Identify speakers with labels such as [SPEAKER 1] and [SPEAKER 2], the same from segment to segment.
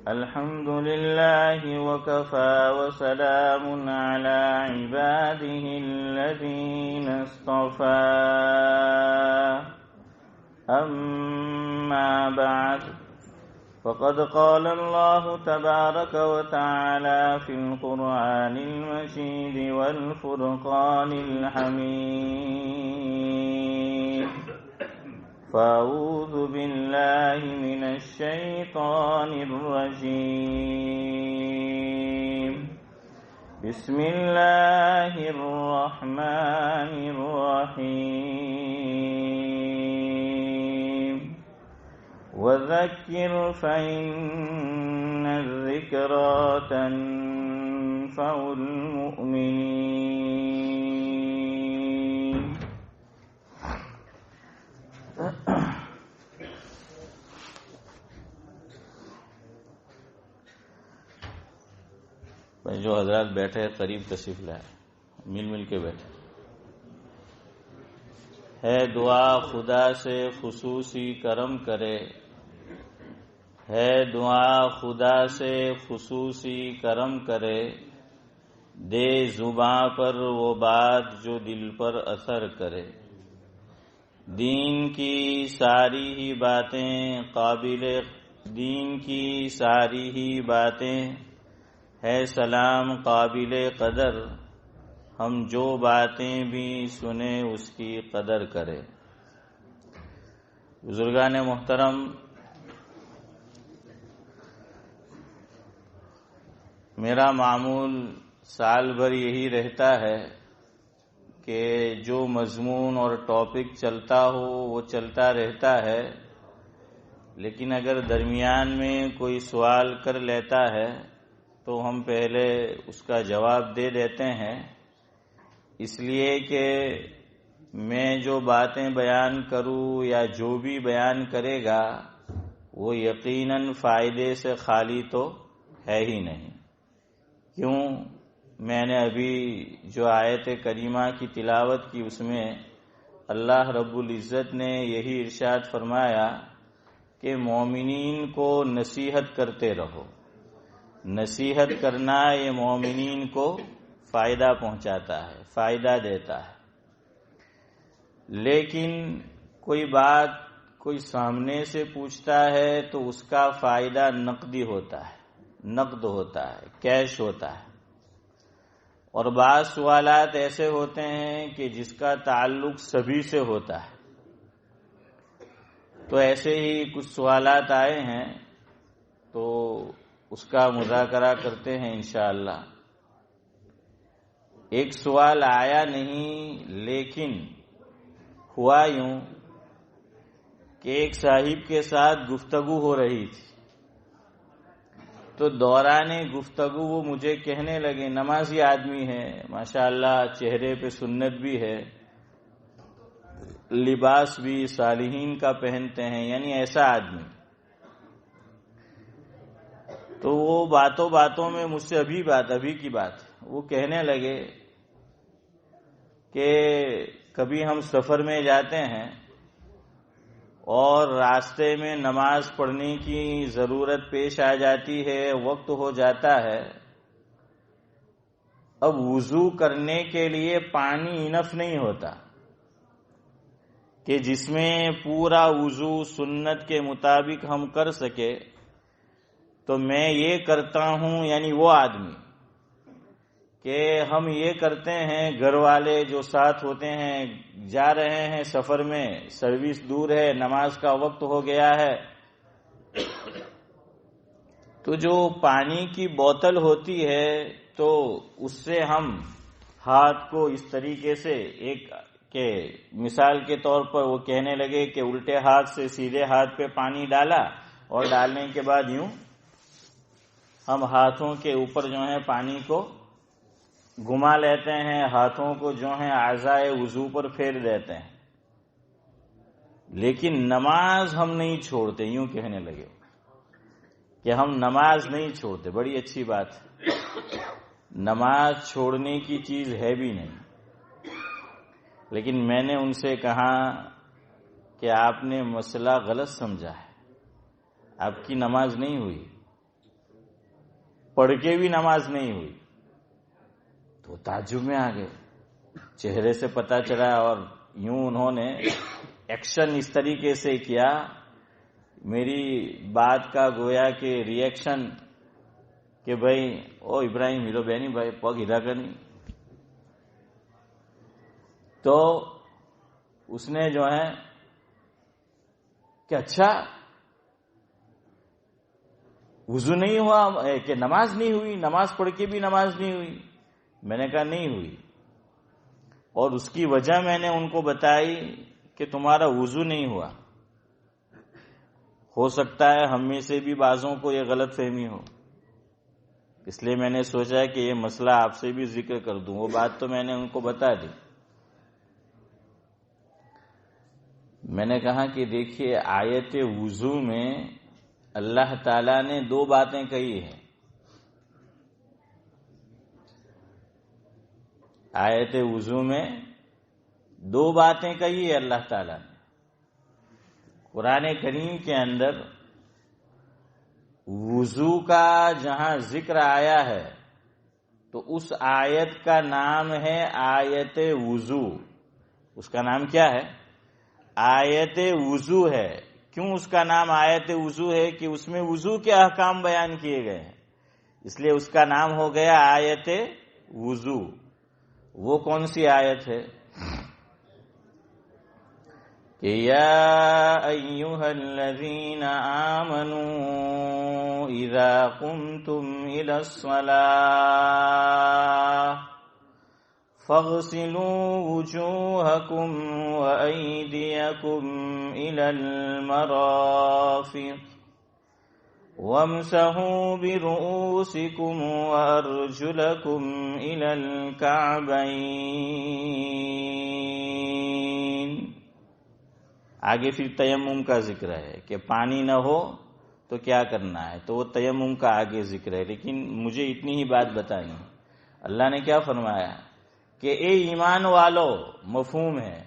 [SPEAKER 1] الحمد لله وكفى وسلام على عباده الذين اصطفى أما بعد فقد قال الله تبارك وتعالى في القرآن المجيد والفرقان الحميد فأعوذ بالله من الشيطان الرجيم بسم الله الرحمن الرحيم وذكر فإن الذكرى تنفع المؤمنين. جو حضرات بیٹھے قریب تشریف لائے، مل کے بیٹھے. ہے دعا خدا سے خصوصی کرم کرے، ہے دعا خدا سے خصوصی کرم کرے، دے زباں پر وہ بات جو دل پر اثر کرے. دین کی ساری ہی باتیں ہے سلام قابل قدر، ہم جو باتیں بھی سنیں اس کی قدر کرے. بزرگان محترم، میرا معمول سال بھر یہی رہتا ہے کہ جو مضمون اور ٹاپک چلتا ہو وہ چلتا رہتا ہے، لیکن اگر درمیان میں کوئی سوال کر لیتا ہے تو ہم پہلے اس کا جواب دے دیتے ہیں، اس لیے کہ میں جو باتیں بیان کروں یا جو بھی بیان کرے گا وہ یقیناً فائدے سے خالی تو ہے ہی نہیں. کیوں؟ میں نے ابھی جو آیت کریمہ کی تلاوت کی اس میں اللہ رب العزت نے یہی ارشاد فرمایا کہ مومنین کو نصیحت کرتے رہو. نصیحت کرنا یہ مومنین کو فائدہ پہنچاتا ہے، فائدہ دیتا ہے. لیکن کوئی بات کوئی سامنے سے پوچھتا ہے تو اس کا فائدہ نقدی ہوتا ہے، نقد ہوتا ہے، کیش ہوتا ہے. اور بعض سوالات ایسے ہوتے ہیں کہ جس کا تعلق سبھی سے ہوتا ہے. تو ایسے ہی کچھ سوالات آئے ہیں تو اس کا مذاکرہ کرتے ہیں انشاءاللہ. ایک سوال آیا نہیں، لیکن ہوا یوں کہ ایک صاحب کے ساتھ گفتگو ہو رہی تھی، تو دوران گفتگو وہ مجھے کہنے لگے، نمازی آدمی ہے ماشاءاللہ، چہرے پہ سنت بھی ہے، لباس بھی صالحین کا پہنتے ہیں، یعنی ایسا آدمی. تو وہ باتوں میں مجھ سے ابھی کی بات وہ کہنے لگے کہ کبھی ہم سفر میں جاتے ہیں اور راستے میں نماز پڑھنے کی ضرورت پیش آ جاتی ہے، وقت ہو جاتا ہے، اب وضو کرنے کے لیے پانی انف نہیں ہوتا کہ جس میں پورا وضو سنت کے مطابق ہم کر سکے. تو میں یہ کرتا ہوں، یعنی وہ آدمی، کہ ہم یہ کرتے ہیں، گھر والے جو ساتھ ہوتے ہیں، جا رہے ہیں سفر میں، سروس دور ہے، نماز کا وقت ہو گیا ہے، تو جو پانی کی بوتل ہوتی ہے تو اس سے ہم ہاتھ کو اس طریقے سے ایک کہ مثال کے طور پر وہ کہنے لگے کہ الٹے ہاتھ سے سیدھے ہاتھ پہ پانی ڈالا اور ڈالنے کے بعد یوں ہم ہاتھوں کے اوپر جو ہے پانی کو گھما لیتے ہیں، ہاتھوں کو جو ہے اعضائے وضو پر پھیر دیتے ہیں. لیکن نماز ہم نہیں چھوڑتے، یوں کہنے لگے کہ ہم نماز نہیں چھوڑتے. بڑی اچھی بات ہے، نماز چھوڑنے کی چیز ہے بھی نہیں. لیکن میں نے ان سے کہا کہ آپ نے مسئلہ غلط سمجھا ہے. آپ کی نماز نہیں ہوئی، پڑھ کے بھی نماز نہیں ہوئی۔ تو تعجب میں آ گئے، چہرے سے پتہ چلا، اور یوں انہوں نے ایکشن اس طریقے سے کیا، میری بات کا گویا کہ ریئیکشن کہ بھائی او ابراہیم ہیرو بہنی بھائی پگ ہیرا کرنی۔ تو اس نے جو ہے کہ اچھا وضو نہیں ہوا کہ نماز نہیں ہوئی، نماز پڑھ کے بھی نماز نہیں ہوئی؟ میں نے کہا نہیں ہوئی، اور اس کی وجہ میں نے ان کو بتائی کہ تمہارا وضو نہیں ہوا۔ ہو سکتا ہے ہم میں سے بھی بعضوں کو یہ غلط فہمی ہو، اس لیے میں نے سوچا کہ یہ مسئلہ آپ سے بھی ذکر کر دوں۔ وہ بات تو میں نے ان کو بتا دی۔ میں نے کہا کہ دیکھیے، آیت وضو میں اللہ تعالیٰ نے دو باتیں کہی ہیں۔ آیت وضو میں دو باتیں کہی ہے اللہ تعالیٰ نے۔ قرآن کریم کے اندر وضو کا جہاں ذکر آیا ہے تو اس آیت کا نام ہے آیت وضو۔ اس کا نام کیا ہے؟ آیت وضو ہے۔ کیوں اس کا نام آیت وضو ہے؟ کہ اس میں وضو کے احکام بیان کیے گئے ہیں، اس لیے اس کا نام ہو گیا آیت وضو۔ وہ کون سی آیت ہے؟ کہ یا ایھا الذین آمنوا اذا قمتم الی الصلاۃ فاغسلوا وجوہکم وایدیکم الی المرافق وامسحوا برؤوسکم وارجلکم الی الکعبین۔ آگے پھر تیمم کا ذکر ہے کہ پانی نہ ہو تو کیا کرنا ہے، تو وہ تیمم کا آگے ذکر ہے، لیکن مجھے اتنی ہی بات بتانی ہے۔ اللہ نے کیا فرمایا کہ اے ایمان والو، مفہوم ہے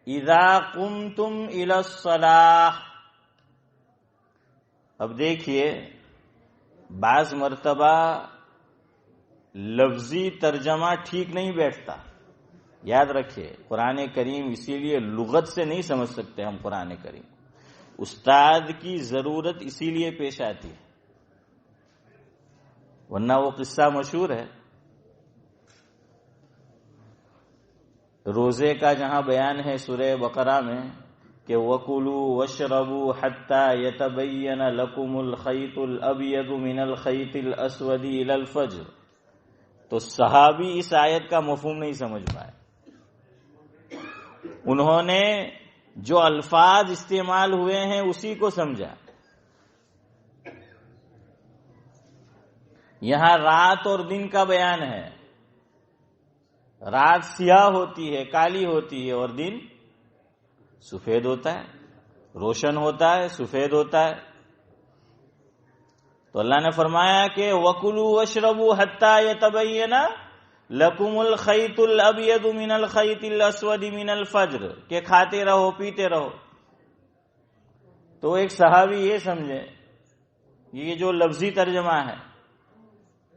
[SPEAKER 1] اذا قمتم الی الصلاۃ۔ اب دیکھیے، بعض مرتبہ لفظی ترجمہ ٹھیک نہیں بیٹھتا، یاد رکھیے۔ قرآن کریم اسی لیے لغت سے نہیں سمجھ سکتے ہم قرآن کریم، استاد کی ضرورت اسی لیے پیش آتی ہے، ورنہ وہ قصہ مشہور ہے روزے کا، جہاں بیان ہے سورہ بقرہ میں کہ وَكُلُوا وَاشْرَبُوا حَتَّى يَتَبَيَّنَ لَكُمُ الْخَيْطُ الْأَبْيَضُ مِنَ الْخَيْطِ الْأَسْوَدِ إِلَى الْفَجْرِ۔ تو صحابی اس آیت کا مفہوم نہیں سمجھ پائے، انہوں نے جو الفاظ استعمال ہوئے ہیں اسی کو سمجھا۔ یہاں رات اور دن کا بیان ہے، رات سیاہ ہوتی ہے، کالی ہوتی ہے، اور دن سفید ہوتا ہے، روشن ہوتا ہے، سفید ہوتا ہے۔ تو اللہ نے فرمایا کہ وَكُلُوا وَاشْرَبُوا حَتَّى يَتَبَيَّنَ لَكُمُ الْخَيْطُ الْأَبْيَضُ مِنَ الْخَيْطِ الْأَسْوَدِ مِنَ الْفَجْرِ، کہ کھاتے رہو پیتے رہو۔ تو ایک صحابی یہ سمجھے یہ جو لفظی ترجمہ ہے،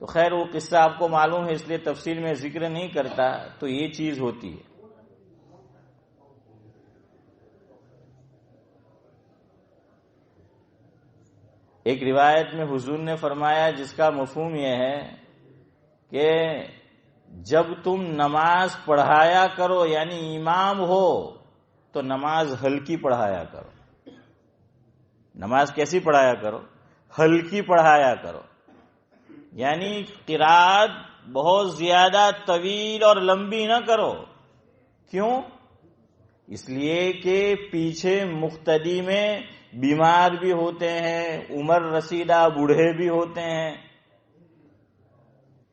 [SPEAKER 1] تو خیر وہ قصہ آپ کو معلوم ہے، اس لیے تفصیل میں ذکر نہیں کرتا۔ تو یہ چیز ہوتی ہے۔ ایک روایت میں حضور نے فرمایا جس کا مفہوم یہ ہے کہ جب تم نماز پڑھایا کرو، یعنی امام ہو، تو نماز ہلکی پڑھایا کرو۔ نماز کیسی پڑھایا کرو؟ ہلکی پڑھایا کرو، یعنی قرات بہت زیادہ طویل اور لمبی نہ کرو۔ کیوں؟ اس لیے کہ پیچھے مقتدی میں بیمار بھی ہوتے ہیں، عمر رسیدہ بوڑھے بھی ہوتے ہیں،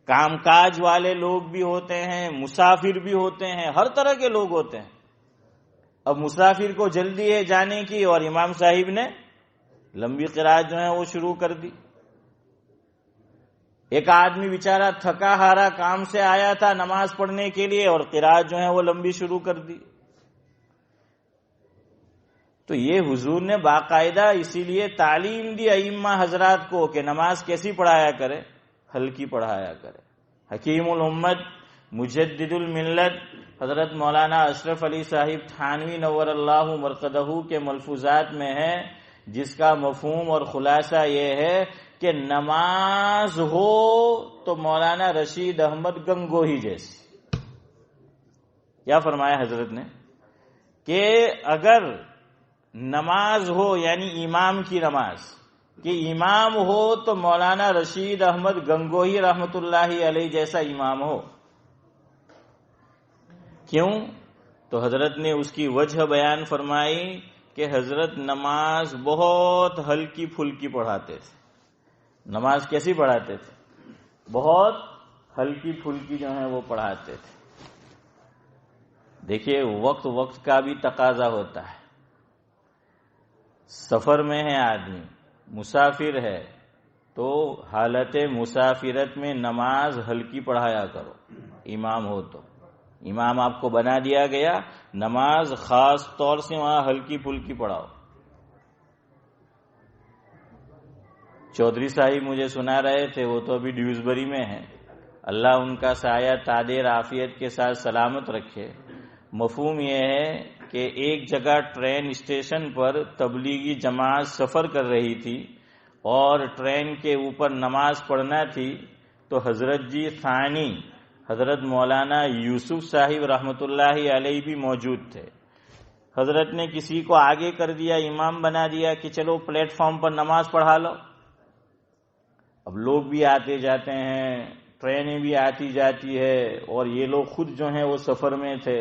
[SPEAKER 1] کام کاج والے لوگ بھی ہوتے ہیں، مسافر بھی ہوتے ہیں، ہر طرح کے لوگ ہوتے ہیں۔ اب مسافر کو جلدی ہے جانے کی، اور امام صاحب نے لمبی قرات جو ہے وہ شروع کر دی۔ ایک آدمی بیچارہ تھکا ہارا کام سے آیا تھا نماز پڑھنے کے لیے، اور قرات جو ہے وہ لمبی شروع کر دی۔ تو یہ حضور نے باقاعدہ اسی لیے تعلیم دی ائمہ حضرات کو کہ نماز کیسی پڑھایا کرے، ہلکی پڑھایا کرے۔ حکیم الامت مجدد الملت حضرت مولانا اشرف علی صاحب تھانوی نور اللہ مرقدہ کے ملفوظات میں ہے، جس کا مفہوم اور خلاصہ یہ ہے کہ نماز ہو تو مولانا رشید احمد گنگوہی جیسی۔ کیا فرمایا حضرت نے کہ اگر نماز ہو یعنی امام کی نماز، کہ امام ہو تو مولانا رشید احمد گنگوہی رحمت اللہ علیہ جیسا امام ہو۔ کیوں؟ تو حضرت نے اس کی وجہ بیان فرمائی کہ حضرت نماز بہت ہلکی پھلکی پڑھاتے تھے۔ نماز کیسی پڑھاتے تھے؟ بہت ہلکی پھلکی جو ہے وہ پڑھاتے تھے۔ دیکھیے وقت وقت کا بھی تقاضا ہوتا ہے۔ سفر میں ہے آدمی، مسافر ہے، تو حالت مسافرت میں نماز ہلکی پڑھایا کرو امام ہو تو۔ امام آپ کو بنا دیا گیا، نماز خاص طور سے وہاں ہلکی پھلکی پڑھاؤ۔ چودھری صاحب مجھے سنا رہے تھے، وہ تو ابھی ڈیوزبری میں ہیں، اللہ ان کا سایہ تادیر عافیت کے ساتھ سلامت رکھے۔ مفہوم یہ ہے کہ ایک جگہ ٹرین اسٹیشن پر تبلیغی جماعت سفر کر رہی تھی اور ٹرین کے اوپر نماز پڑھنا تھی، تو حضرت جی ثانی حضرت مولانا یوسف صاحب رحمت اللہ علیہ بھی موجود تھے۔ حضرت نے کسی کو آگے کر دیا، امام بنا دیا کہ چلو پلیٹ فارم پر نماز پڑھا لو۔ اب لوگ بھی آتے جاتے ہیں، ٹرینیں بھی آتی جاتی ہے، اور یہ لوگ خود جو ہیں وہ سفر میں تھے۔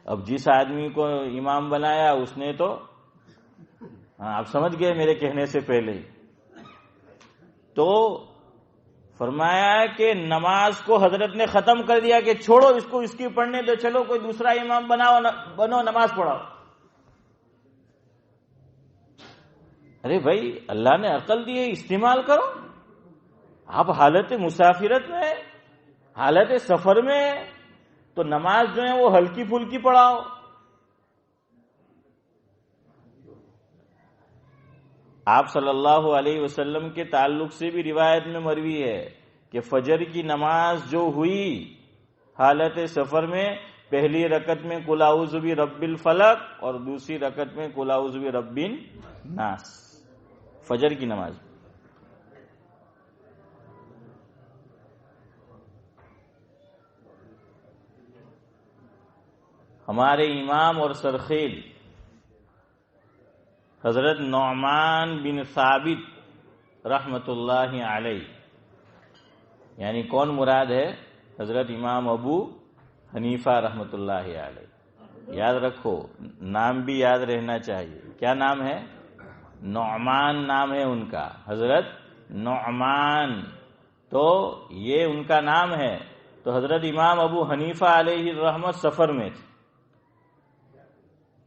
[SPEAKER 1] اب جس آدمی کو امام بنایا اس نے تو آپ سمجھ گئے میرے کہنے سے پہلے ہی، تو فرمایا کہ نماز کو حضرت نے ختم کر دیا کہ چھوڑو اس کو، اس کی پڑھنے دو، چلو کوئی دوسرا امام بنو نماز پڑھاؤ۔ ارے بھائی اللہ نے عقل دی ہے، استعمال کرو۔ آپ حالت مسافرت میں، حالت سفر میں، تو نماز جو ہے وہ ہلکی پھلکی پڑھاؤ۔ آپ صلی اللہ علیہ وسلم کے تعلق سے بھی روایت میں مروی ہے کہ فجر کی نماز جو ہوئی حالت سفر میں، پہلی رکعت میں قل اعوذ برب الفلق اور دوسری رکعت میں قل اعوذ برب الناس، فجر کی نماز۔ ہمارے امام اور سرخیل حضرت نعمان بن ثابت رحمت اللہ علیہ، یعنی کون مراد ہے؟ حضرت امام ابو حنیفہ رحمت اللہ علیہ۔ یاد رکھو، نام بھی یاد رہنا چاہیے۔ کیا نام ہے؟ نعمان نام ہے ان کا، حضرت نعمان، تو یہ ان کا نام ہے۔ تو حضرت امام ابو حنیفہ علیہ الرحمہ سفر میں تھے۔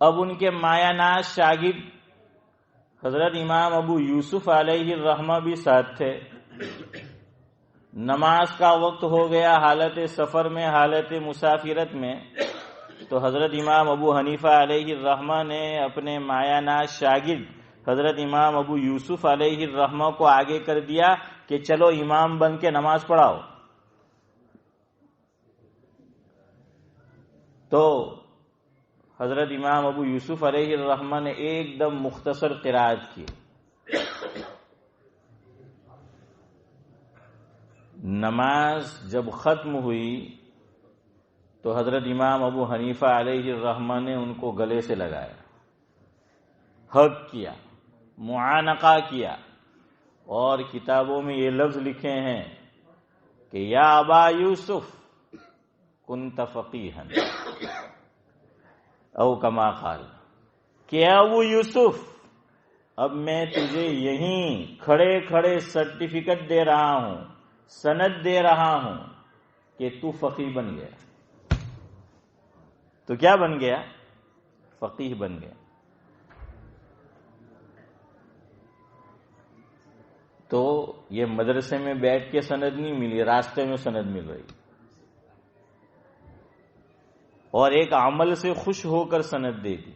[SPEAKER 1] اب ان کے مایہ ناز شاگرد حضرت امام ابو یوسف علیہ الرحمہ بھی ساتھ تھے۔ نماز کا وقت ہو گیا حالت سفر میں، حالت مسافرت میں، تو حضرت امام ابو حنیفہ علیہ الرحمہ نے اپنے مایہ ناز شاگرد حضرت امام ابو یوسف علیہ الرحمہ کو آگے کر دیا کہ چلو امام بن کے نماز پڑھاؤ۔ تو حضرت امام ابو یوسف علیہ الرحمہ نے ایک دم مختصر قرات کی۔ نماز جب ختم ہوئی تو حضرت امام ابو حنیفہ علیہ الرحمہ نے ان کو گلے سے لگایا، حق کیا، معانقہ کیا، اور کتابوں میں یہ لفظ لکھے ہیں کہ یا ابا یوسف کنت فقیہا او کما قال، کہ ابو یوسف اب میں تجھے یہیں کھڑے کھڑے سرٹیفکیٹ دے رہا ہوں، سند دے رہا ہوں کہ تو فقیہ بن گیا۔ تو کیا بن گیا؟ فقیہ بن گیا۔ تو یہ مدرسے میں بیٹھ کے سند نہیں ملی، راستے میں سند مل رہی، اور ایک عمل سے خوش ہو کر سند دے دی۔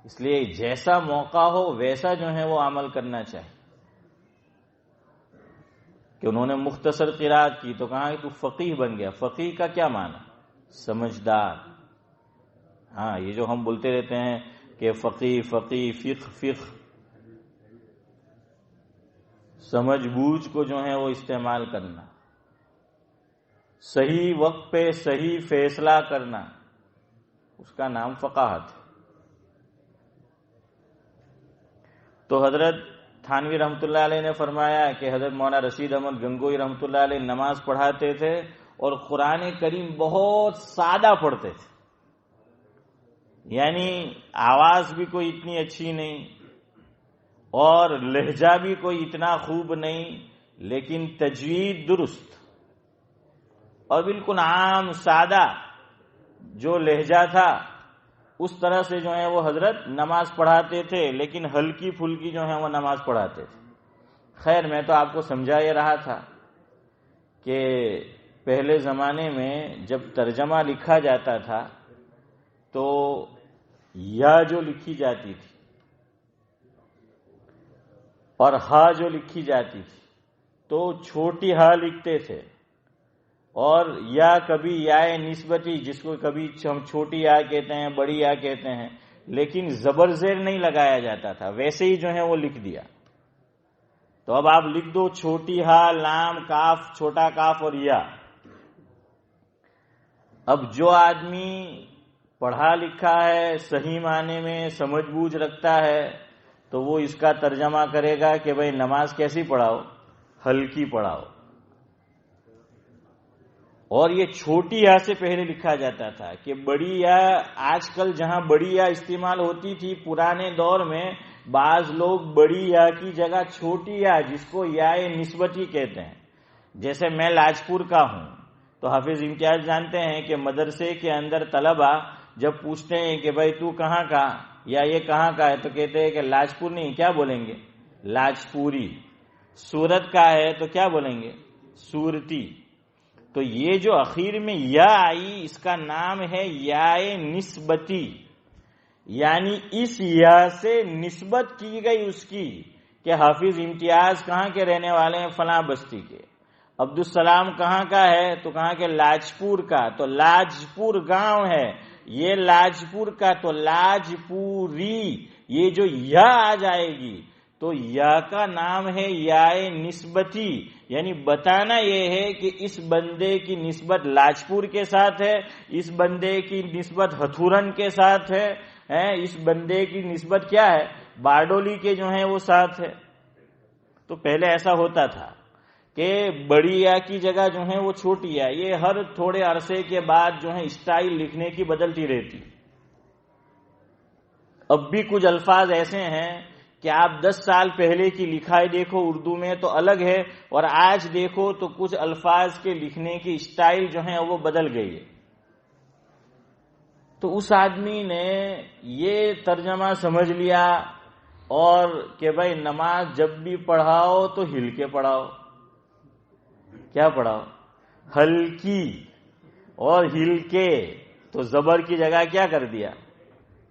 [SPEAKER 1] اس لیے جیسا موقع ہو ویسا جو ہے وہ عمل کرنا چاہیے. کہ انہوں نے مختصر قرات کی تو کہا کہ تو فقیہ بن گیا. فقیہ کا کیا معنی؟ سمجھدار. ہاں یہ جو ہم بولتے رہتے ہیں کہ فقیہ فقہ سمجھ بوجھ کو جو ہے وہ استعمال کرنا، صحیح وقت پہ صحیح فیصلہ کرنا، اس کا نام فقاہت ہے. تو حضرت تھانوی رحمۃ اللہ علیہ نے فرمایا کہ حضرت مولانا رشید احمد گنگوئی رحمۃ اللہ علیہ نماز پڑھاتے تھے اور قرآن کریم بہت سادہ پڑھتے تھے، یعنی آواز بھی کوئی اتنی اچھی نہیں اور لہجہ بھی کوئی اتنا خوب نہیں، لیکن تجوید درست اور بالکل عام سادہ جو لہجہ تھا اس طرح سے جو ہے وہ حضرت نماز پڑھاتے تھے، لیکن ہلکی پھلکی جو ہے وہ نماز پڑھاتے تھے. خیر میں تو آپ کو سمجھا یہ رہا تھا کہ پہلے زمانے میں جب ترجمہ لکھا جاتا تھا تو یا جو لکھی جاتی تھی اور ہا جو لکھی جاتی تھی تو چھوٹی ہا لکھتے تھے، اور یا کبھی یا نسبتی جس کو کبھی ہم چھوٹی یا کہتے ہیں بڑی یا کہتے ہیں، لیکن زبر زیر نہیں لگایا جاتا تھا، ویسے ہی جو ہے وہ لکھ دیا. تو اب آپ لکھ دو چھوٹی ہا لام کاف چھوٹا کاف اور یا. اب جو آدمی پڑھا لکھا ہے صحیح معنی میں سمجھ بوجھ رکھتا ہے تو وہ اس کا ترجمہ کرے گا کہ بھئی نماز کیسی پڑھاؤ؟ ہلکی پڑھاؤ. اور یہ چھوٹی یا سے پہلے لکھا جاتا تھا کہ بڑی یا. آج کل جہاں بڑی یا استعمال ہوتی تھی پرانے دور میں بعض لوگ بڑی یا کی جگہ چھوٹی یا جس کو یا نسبتی کہتے ہیں. جیسے میں لاجپور کا ہوں تو حافظ امتیاز جانتے ہیں کہ مدرسے کے اندر طلبہ جب پوچھتے ہیں کہ بھائی تو کہاں کا یا یہ کہاں کا ہے تو کہتے ہیں کہ لاجپور نہیں، کیا بولیں گے؟ لاجپوری. سورت کا ہے تو کیا بولیں گے؟ سورتی. تو یہ جو اخیر میں یا آئی اس کا نام ہے یا نسبتی، یعنی اس یا سے نسبت کی گئی اس کی کہ حافظ امتیاز کہاں کے رہنے والے ہیں؟ فلاں بستی کے. عبدالسلام کہاں کا ہے؟ تو کہاں کے لاجپور کا. تو لاجپور گاؤں ہے، یہ لاجپور کا تو لاجپوری. یہ جو یا آ جائے گی تو یا کا نام ہے یا نسبتی، یعنی بتانا یہ ہے کہ اس بندے کی نسبت لاجپور کے ساتھ ہے، اس بندے کی نسبت ہتھورن کے ساتھ ہے، اس بندے کی نسبت کیا ہے؟ باڈولی کے جو ہیں وہ ساتھ ہے. تو پہلے ایسا ہوتا تھا کہ بڑی یا کی جگہ جو ہے وہ چھوٹی یا. یہ ہر تھوڑے عرصے کے بعد جو ہے اسٹائل لکھنے کی بدلتی رہتی. اب بھی کچھ الفاظ ایسے ہیں کہ آپ 10 سال پہلے کی لکھائی دیکھو اردو میں تو الگ ہے، اور آج دیکھو تو کچھ الفاظ کے لکھنے کی اسٹائل جو ہے وہ بدل گئی ہے. تو اس آدمی نے یہ ترجمہ سمجھ لیا اور کہ بھائی نماز جب بھی پڑھاؤ تو ہل کے پڑھاؤ. کیا پڑھاؤ؟ ہلکی اور ہل کے. تو زبر کی جگہ کیا کر دیا؟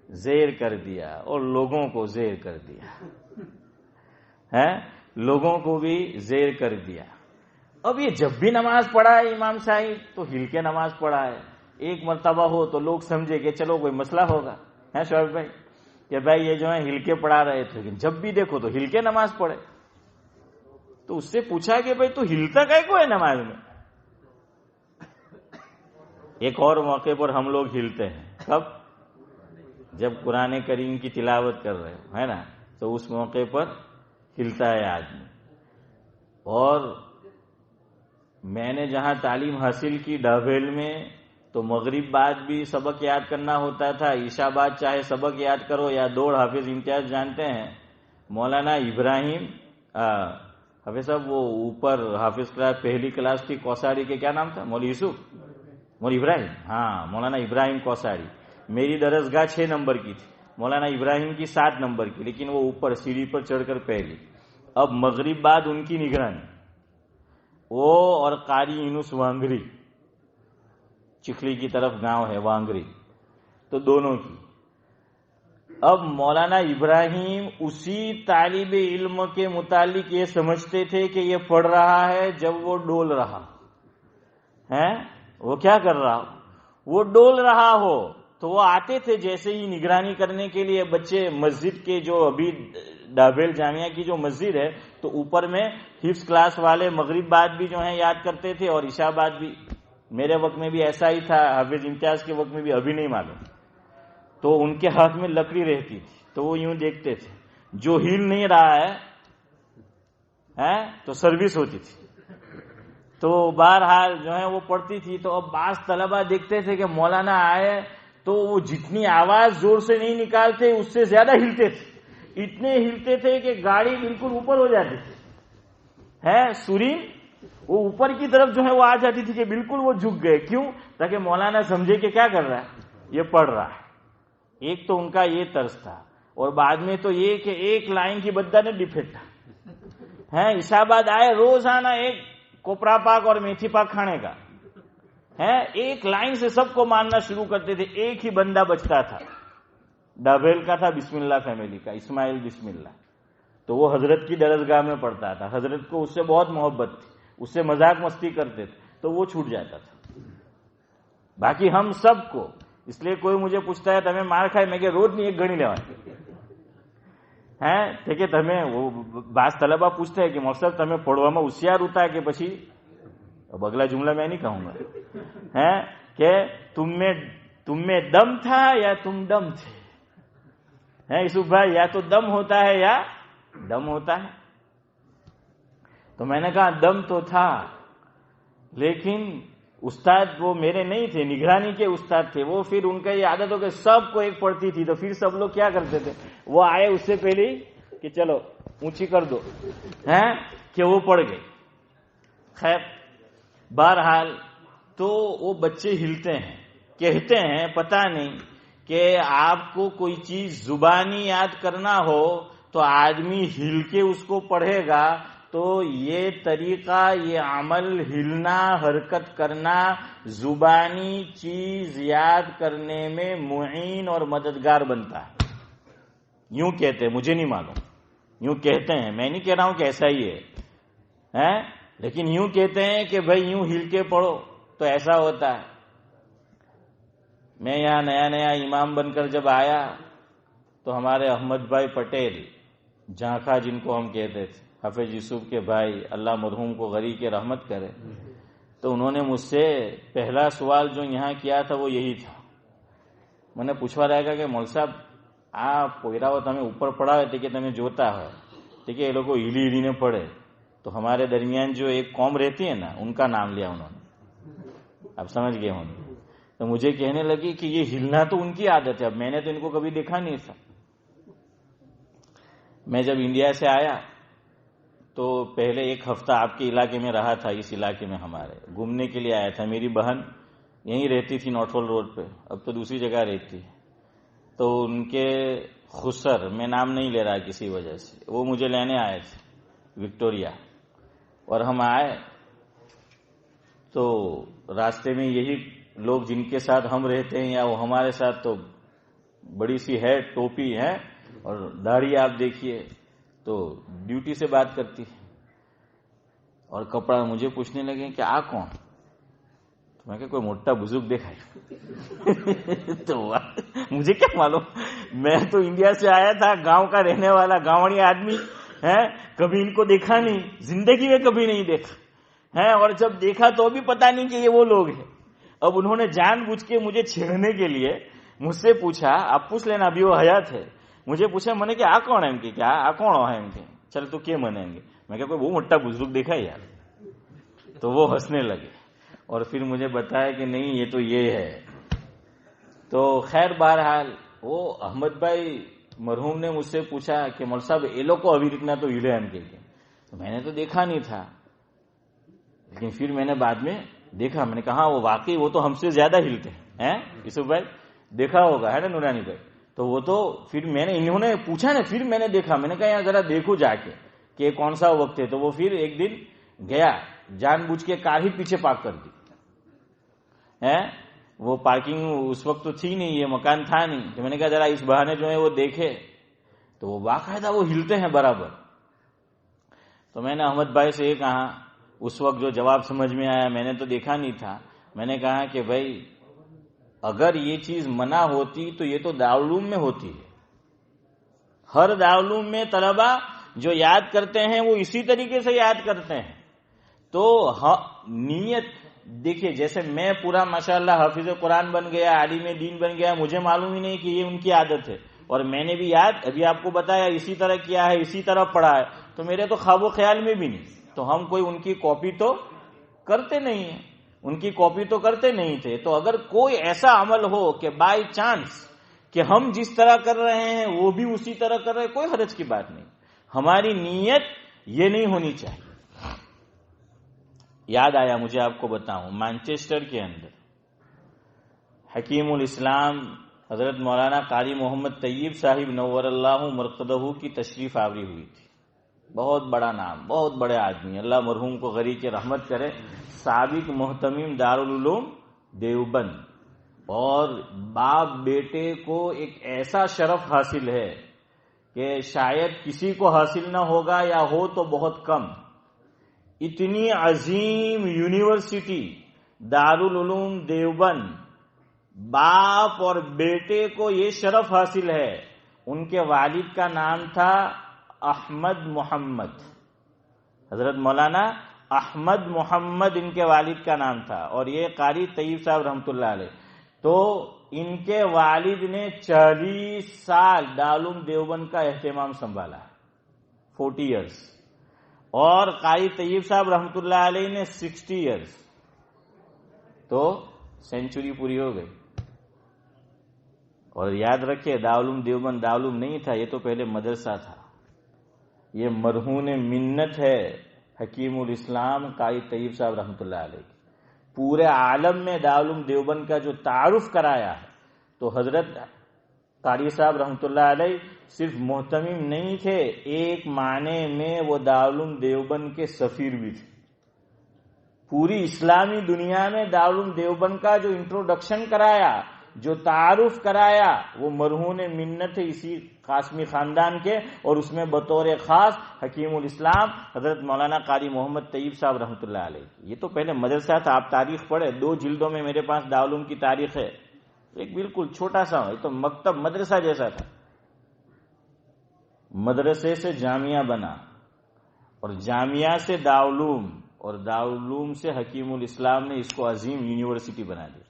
[SPEAKER 1] زیر کر دیا، اور لوگوں کو زیر کر دیا ہے، لوگوں کو بھی زیر کر دیا. اب یہ جب بھی نماز پڑھا ہے امام صاحب تو ہل کے نماز پڑھا ہے. ایک مرتبہ ہو تو لوگ سمجھے کہ چلو کوئی مسئلہ ہوگا ہے شعیب بھائی کہ بھائی یہ جو ہے ہل کے پڑھا رہے تھے، لیکن جب بھی دیکھو تو ہل کے نماز پڑھے. تو اس سے پوچھا کہ بھائی تو ہلتا کائے کو ہے نماز میں؟ ایک اور موقع پر ہم لوگ ہلتے ہیں. کب؟ جب قرآن کریم کی تلاوت کر رہے ہے نا، تو اس موقع پر ہلتا ہے آدمی. اور میں نے جہاں تعلیم حاصل کی ڈابھیل میں تو مغرب بعد بھی سبق یاد کرنا ہوتا تھا، عشاء بعد چاہے سبق یاد کرو یا دوڑ. حافظ امتیاز جانتے ہیں مولانا ابراہیم حافظ صاحب، وہ اوپر حافظ کلاس پہلی کلاس تھی کوساڑی کے، کیا نام تھا؟ مولوی یوسف، مولوی ابراہیم. ہاں مولانا ابراہیم کوساڑی. میری درسگاہ 6 نمبر کی تھی، مولانا ابراہیم کی 7 نمبر کی، لیکن وہ اوپر سیڑھی پر چڑھ کر پہلی. اب مغرب بعد ان کی نگرانی، وہ اور قاری یونس وانگری، چکھلی کی طرف گاؤں ہے وانگری، تو دونوں کی. اب مولانا ابراہیم اسی طالب علم کے متعلق یہ سمجھتے تھے کہ یہ پڑھ رہا ہے جب وہ ڈول رہا ہے. وہ کیا کر رہا ہو؟ وہ ڈول رہا ہو تو وہ آتے تھے جیسے ہی نگرانی کرنے کے لیے. بچے مسجد کے جو ابھی ڈابیل جامعہ کی جو مسجد ہے تو اوپر میں حفظ کلاس والے مغرب بعد بھی جو ہیں یاد کرتے تھے اور عشاء بعد بھی. میرے وقت میں بھی ایسا ہی تھا, حافظ امتیاز کے وقت میں بھی, ابھی نہیں معلوم. تو ان کے ہاتھ میں لکڑی رہتی تھی تو وہ یوں دیکھتے تھے, جو ہل نہیں رہا ہے تو سروس ہوتی تھی. تو بہرحال جو ہے وہ پڑھتی تھی. تو اب بعض طلبہ دیکھتے تھے کہ مولانا آئے تو وہ جتنی آواز زور سے نہیں نکالتے اس سے زیادہ ہلتے تھے. اتنے ہلتے تھے کہ گاڑی بالکل اوپر ہو جاتی تھی. سورین وہ اوپر کی طرف جو ہے وہ آ جاتی تھی کہ بالکل وہ جھک گئے. کیوں؟ تاکہ مولانا سمجھے کہ کیا کر رہا ہے, یہ پڑھ رہا ہے. ایک تو ان کا یہ طرز تھا, اور بعد میں تو یہ کہ ایک لائن کی بدہ نے ڈپھیٹا ہے. عشاء بعد آئے روزانہ ایک کوپرا پاک اور میتھی پاک کھانے کا ہے. ایک لائن سے سب کو ماننا شروع کرتے تھے. ایک ہی بندہ بچتا تھا, ڈابیل کا تھا, بسم اللہ فیملی کا, اسماعیل بسم اللہ. تو وہ حضرت کی درسگاہ میں پڑھتا تھا. حضرت کو اس سے بہت محبت تھی, اس سے مذاق مستی کرتے تھے, تو وہ چھوٹ جاتا تھا. باقی ہم سب کو, اس لیے کوئی مجھے پوچھتا ہے تمہیں مار کھائے, میں کہ روز نہیں ایک گھڑی لیوا ہے. ٹھیک ہے, تمہیں وہ بعض طلبہ پوچھتے ہیں کہ مقصد تمہیں پڑھવામાં ہوشیار ہوتا ہے کہ પછી, اب اگلا جملہ میں نہیں کہوں گا, کہ تم میں دم تھا یا تم دم تھے. یوسف بھائی, یا تو دم ہوتا ہے یا دم ہوتا ہے. تو میں نے کہا دم تو تھا, لیکن استاد وہ میرے نہیں تھے, نگرانی کے استاد تھے. وہ پھر ان کا یہ عادت ہو کہ سب کو ایک پڑھتی تھی, تو پھر سب لوگ کیا کرتے تھے, وہ آئے اس سے پہلے کہ چلو اونچی کر دو, کہ وہ پڑھ گئے. خیر بہرحال تو وہ بچے ہلتے ہیں, کہتے ہیں پتہ نہیں کہ آپ کو کوئی چیز زبانی یاد کرنا ہو تو آدمی ہل کے اس کو پڑھے گا, تو یہ طریقہ, یہ عمل, ہلنا, حرکت کرنا زبانی چیز یاد کرنے میں معین اور مددگار بنتا ہے. یوں کہتے ہیں, مجھے نہیں معلوم, یوں کہتے ہیں, میں نہیں کہہ رہا ہوں کہ ایسا ہی ہے, لیکن یوں کہتے ہیں کہ بھائی یوں ہل کے پڑھو تو ایسا ہوتا ہے. میں یہاں نیا نیا امام بن کر جب آیا تو ہمارے احمد بھائی پٹیل جھانکھا, جن کو ہم کہتے تھے, حافظ یوسف کے بھائی, اللہ مرحوم کو غری کے رحمت کرے, تو انہوں نے مجھ سے پہلا سوال جو یہاں کیا تھا وہ یہی تھا. میں نے پوچھوا رہے گا کہ مول صاحب آپ پوئراو تمہیں اوپر پڑھاوے تے کہ تمہیں جوتا ہے, ٹھیک ہے, یہ لوگ ہلی ہلی نے پڑھے. تو ہمارے درمیان جو ایک قوم رہتی ہے نا, ان کا نام لیا انہوں نے, آپ سمجھ گئے ہوں گے. تو مجھے کہنے لگی کہ یہ ہلنا تو ان کی عادت ہے, اب میں نے تو ان کو کبھی دیکھا نہیں تھا. میں جب انڈیا سے آیا تو پہلے ایک ہفتہ آپ کے علاقے میں رہا تھا, اس علاقے میں ہمارے گھومنے کے لیے آیا تھا. میری بہن یہیں رہتی تھی نارتھ ہول روڈ پہ, اب تو دوسری جگہ رہتی ہے. تو ان کے خسر, میں نام نہیں لے رہا کسی وجہ سے, وہ مجھے لینے آئے تھے وکٹوریا, اور ہم آئے تو راستے میں یہی لوگ جن کے ساتھ ہم رہتے ہیں یا وہ ہمارے ساتھ, تو بڑی سی ہے, ٹوپی ہے اور داڑھی آپ دیکھیے, تو ڈیوٹی سے بات کرتی ہے, اور کپڑا مجھے پوچھنے لگے کہ آ کون, تو میں کہ کوئی موٹا بزرگ دیکھا ہے. تو مجھے کیا معلوم, میں تو انڈیا سے آیا تھا, گاؤں کا رہنے والا گاؤں آدمی ہے, کبھی ان کو دیکھا نہیں, زندگی میں کبھی نہیں دیکھا ہے, اور جب دیکھا تو بھی پتا نہیں کہ یہ وہ لوگ ہیں. اب انہوں نے جان بوجھ کے مجھے چھیڑنے کے لیے مجھ سے پوچھا, آپ پوچھ لینا ابھی وہ حیات ہے, مجھے پوچھا, میں نے کہ آ کون ہے ان کے, کیا آ کون ہے ان کے, چل تو کیا منیں گے. میں کہ کوئی وہ موٹا بزرگ دیکھا یار. تو وہ ہنسنے لگے اور پھر مجھے بتایا کہ نہیں یہ تو یہ ہے. تو خیر بہرحال وہ احمد بھائی مرحوم نے مجھ سے پوچھا کہ مول صاحب یہ لوگ کو ابھی اتنا تو ہلے ان کے, تو میں نے تو دیکھا نہیں تھا, لیکن پھر میں نے بعد میں دیکھا. میں نے کہا وہ واقعی وہ تو ہم سے زیادہ ہلتے ہیں. یوسف بھائی دیکھا ہوگا ہے نا نورانی بھائی, تو وہ تو پھر میں نے, انہوں نے پوچھا نا, پھر میں نے دیکھا. میں نے کہا یار ذرا دیکھو جا کے کہ کون سا وقت ہے. تو وہ پھر ایک دن گیا, جان بوجھ کے کار ہی پیچھے پارک کر دی, وہ پارکنگ اس وقت تو تھی نہیں، یہ مکان تھا نہیں، تو میں نے کہا ذرا اس بہانے جو ہے وہ دیکھے، تو وہ باقاعدہ وہ ہلتے ہیں برابر. تو میں نے احمد بھائی سے یہ کہا، اس وقت جو جواب سمجھ میں آیا، میں نے تو دیکھا نہیں تھا، میں نے کہا کہ بھائی اگر یہ چیز منع ہوتی تو یہ تو دارالعلوم میں ہوتی ہے. ہر دارالعلوم میں طلبہ جو یاد کرتے ہیں وہ اسی طریقے سے یاد کرتے ہیں. تو نیت دیکھیے، جیسے میں پورا ماشاءاللہ حافظ قرآن بن گیا، عالم دین بن گیا، مجھے معلوم ہی نہیں کہ یہ ان کی عادت ہے، اور میں نے بھی یاد ابھی آپ کو بتایا اسی طرح کیا ہے، اسی طرح پڑھا ہے، تو میرے تو خواب و خیال میں بھی نہیں. تو ہم کوئی ان کی کاپی تو کرتے نہیں ہیں، ان کی کاپی تو کرتے نہیں تھے. تو اگر کوئی ایسا عمل ہو کہ بائی چانس کہ ہم جس طرح کر رہے ہیں وہ بھی اسی طرح کر رہے ہیں، کوئی حرج کی بات نہیں. ہماری نیت یہ نہیں ہونی چاہیے. یاد آیا مجھے آپ کو بتاؤں، مانچسٹر کے اندر حکیم الاسلام حضرت مولانا قاری محمد طیب صاحب نور اللہ مرقدہ کی تشریف آوری ہوئی تھی. بہت بڑا نام، بہت بڑے آدمی، اللہ مرحوم کو غریق کے رحمت کرے. سابق محتمم دارالعلوم دیوبند، اور باپ بیٹے کو ایک ایسا شرف حاصل ہے کہ شاید کسی کو حاصل نہ ہوگا، یا ہو تو بہت کم. اتنی عظیم یونیورسٹی دارالعلوم دیوبند، باپ اور بیٹے کو یہ شرف حاصل ہے. ان کے والد کا نام تھا احمد محمد، حضرت مولانا احمد محمد ان کے والد کا نام تھا، اور یہ قاری طیب صاحب رحمۃ اللہ علیہ. تو ان کے والد نے 40 سال دارالعلوم دیوبند کا اہتمام سنبھالا، 40 ایئرس، اور قاری طیب صاحب رحمۃ اللہ علیہ نے 60 ایئرس. تو سینچری پوری ہو گئی. اور یاد رکھیے دارالعلوم دیوبند دارالعلوم نہیں تھا، یہ تو پہلے مدرسہ تھا. یہ مرہون منت ہے حکیم الاسلام قاری طیب صاحب رحمۃ اللہ علیہ. پورے عالم میں دارالعلوم دیوبند کا جو تعارف کرایا ہے، تو حضرت قاری صاحب رحمۃ اللہ علیہ صرف محتمم نہیں تھے، ایک معنی میں وہ دارالعلوم دیوبند کے سفیر بھی تھے. پوری اسلامی دنیا میں دارالعلوم دیوبند کا جو انٹروڈکشن کرایا، جو تعارف کرایا، وہ مرہون منت ہے اسی قاسمی خاندان کے، اور اس میں بطور خاص حکیم الاسلام حضرت مولانا قاری محمد طیب صاحب رحمۃ اللہ علیہ. یہ تو پہلے مدرسہ تھا، آپ تاریخ پڑھے، 2 جلدوں میں میرے پاس دارالعلوم کی تاریخ ہے. ایک بالکل چھوٹا سا، یہ تو مکتب مدرسہ جیسا تھا. مدرسے سے جامعہ بنا، اور جامعہ سے دارالعلوم، اور دارالعلوم سے حکیم الاسلام نے اس کو عظیم یونیورسٹی بنا دی.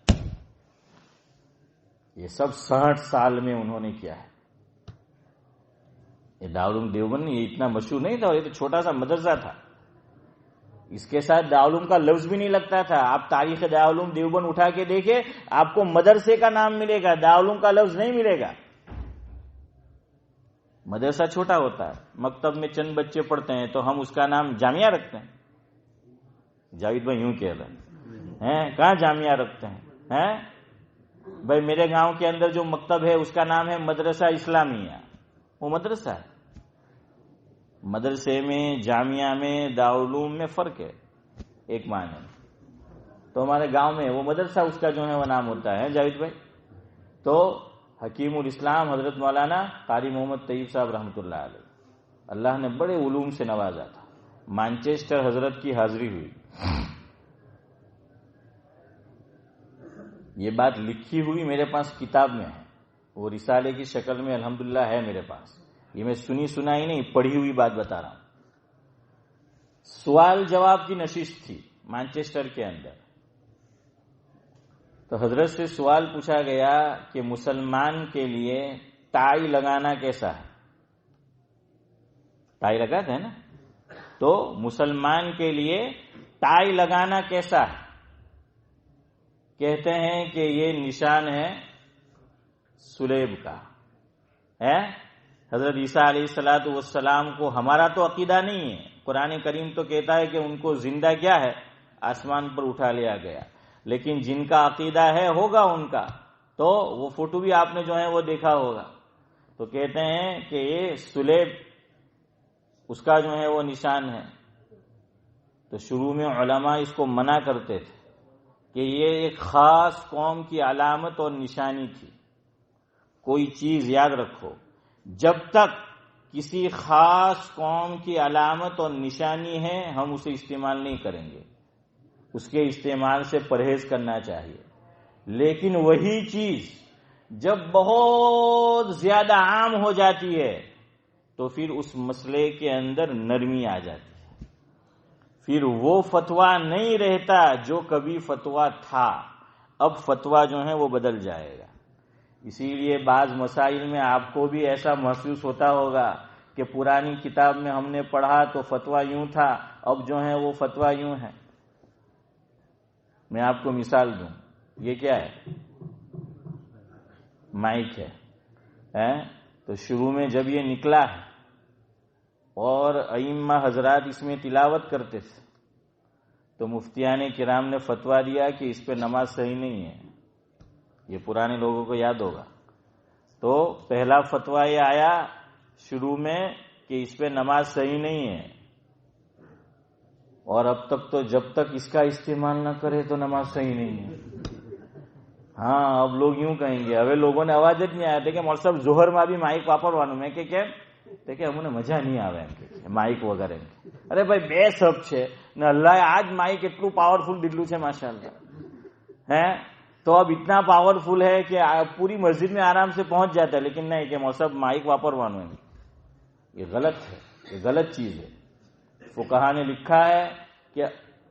[SPEAKER 1] یہ سب 60 سال میں انہوں نے کیا ہے. یہ دارالعلوم دیوبند یہ اتنا مشہور نہیں تھا، اور یہ تو چھوٹا سا مدرسہ تھا. اس کے ساتھ دارالعلوم کا لفظ بھی نہیں لگتا تھا. آپ تاریخ دارالعلوم دیوبند اٹھا کے دیکھیں، آپ کو مدرسے کا نام ملے گا، دارالعلوم کا لفظ نہیں ملے گا. مدرسہ چھوٹا ہوتا ہے، مکتب میں چند بچے پڑھتے ہیں، تو ہم اس کا نام جامعہ رکھتے ہیں. جاوید بھائی یوں کہہ رہے ہیں، کہاں جامعہ رکھتے ہیں؟ بھائی میرے گاؤں کے اندر جو مکتب ہے اس کا نام ہے مدرسہ اسلامیہ، وہ مدرسہ ہے. مدرسے میں، جامعہ میں، دارالعلوم میں فرق ہے ایک معنی. تو ہمارے گاؤں میں وہ مدرسہ اس کا جو ہے وہ نام ہوتا ہے جاوید بھائی. تو حکیم الاسلام حضرت مولانا قاری محمد طیب صاحب رحمۃ اللہ علیہ، اللہ نے بڑے علوم سے نوازا تھا. مانچسٹر حضرت کی حاضری ہوئی. یہ بات لکھی ہوئی میرے پاس کتاب میں ہے، وہ رسالے کی شکل میں الحمدللہ ہے میرے پاس. یہ میں سنی سنائی نہیں، پڑھی ہوئی بات بتا رہا ہوں. سوال جواب کی نشست تھی مانچسٹر کے اندر. تو حضرت سے سوال پوچھا گیا کہ مسلمان کے لیے ٹائی لگانا کیسا ہے؟ ٹائی لگاتے ہیں نا، تو مسلمان کے لیے ٹائی لگانا کیسا ہے؟ کہتے ہیں کہ یہ نشان ہے سلیب کا ہے. حضرت عیسیٰ علیہ الصلوۃ والسلام کو ہمارا تو عقیدہ نہیں ہے، قرآن کریم تو کہتا ہے کہ ان کو زندہ کیا ہے، آسمان پر اٹھا لیا گیا. لیکن جن کا عقیدہ ہے ہوگا ان کا، تو وہ فوٹو بھی آپ نے جو ہے وہ دیکھا ہوگا. تو کہتے ہیں کہ یہ سلیب اس کا جو ہے وہ نشان ہے. تو شروع میں علماء اس کو منع کرتے تھے، کہ یہ ایک خاص قوم کی علامت اور نشانی تھی. کوئی چیز یاد رکھو، جب تک کسی خاص قوم کی علامت اور نشانی ہے ہم اسے استعمال نہیں کریں گے، اس کے استعمال سے پرہیز کرنا چاہیے. لیکن وہی چیز جب بہت زیادہ عام ہو جاتی ہے تو پھر اس مسئلے کے اندر نرمی آ جاتی ہے. پھر وہ فتویٰ نہیں رہتا جو کبھی فتویٰ تھا، اب فتویٰ جو ہے وہ بدل جائے گا. اسی لیے بعض مسائل میں آپ کو بھی ایسا محسوس ہوتا ہوگا کہ پرانی کتاب میں ہم نے پڑھا تو فتویٰ یوں تھا، اب جو ہے وہ فتویٰ یوں ہے. میں آپ کو مثال دوں، یہ کیا ہے؟ مائک ہے. تو شروع میں جب یہ نکلا ہے اور ائمہ حضرات اس میں تلاوت کرتے تھے تو مفتیان کرام نے فتویٰ دیا کہ اس پہ نماز صحیح نہیں ہے. یہ پرانے لوگوں کو یاد ہوگا. تو پہلا فتویٰ یہ آیا شروع میں کہ اس پہ نماز صحیح نہیں ہے، اور اب تک تو جب تک اس کا استعمال نہ کرے تو نماز صحیح نہیں ہے. ہاں اب لوگ یوں کہیں گے، હવે લોકોને અવાજ જ નહીં આવે કે મોલ સાહેબ ઝોહરમાં બી માઇક વાપરવાનું. મેં કે કેમ? તો કે અમને મજા નહીં આવે એમ કે માઇક વગર. એમ અરે ભાઈ બે શબ છે ને અલ્લાહે આજ માઇક એટલું પાવરફુલ દીધું છે માશાઅલ્લાહ. હે تو اب اتنا پاورفل ہے کہ پوری مسجد میں آرام سے پہنچ جاتا ہے، لیکن نہیں کہ مصحف مائک واپروانا ہے. یہ غلط ہے، یہ غلط چیز ہے. فقہا نے لکھا ہے کہ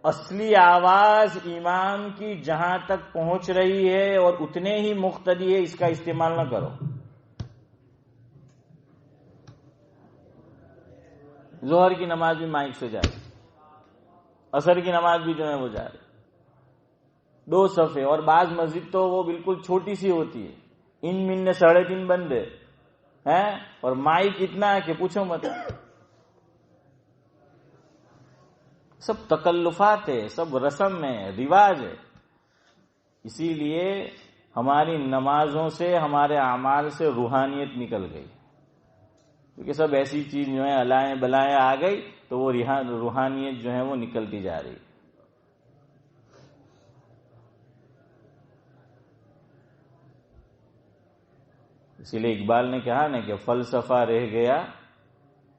[SPEAKER 1] اصلی آواز امام کی جہاں تک پہنچ رہی ہے اور اتنے ہی مقتدی ہے، اس کا استعمال نہ کرو. ظہر کی نماز بھی مائک سے جا رہی، عصر کی نماز بھی جو ہے وہ جا رہی، 2 صفحے. اور بعض مسجد تو وہ بالکل چھوٹی سی ہوتی ہے، ان من نے 3.5 بندے ہیں اور مائک اتنا ہے کہ پوچھو مت. سب تکلفات ہے، سب رسم ہے، رواج ہے. اسی لیے ہماری نمازوں سے، ہمارے اعمال سے روحانیت نکل گئی، کیونکہ سب ایسی چیز جو ہے الائیں بلائیں آ گئی تو وہ روحانیت جو ہے وہ نکلتی جا رہی. اسی لیے اقبال نے کہا نا کہ فلسفہ رہ گیا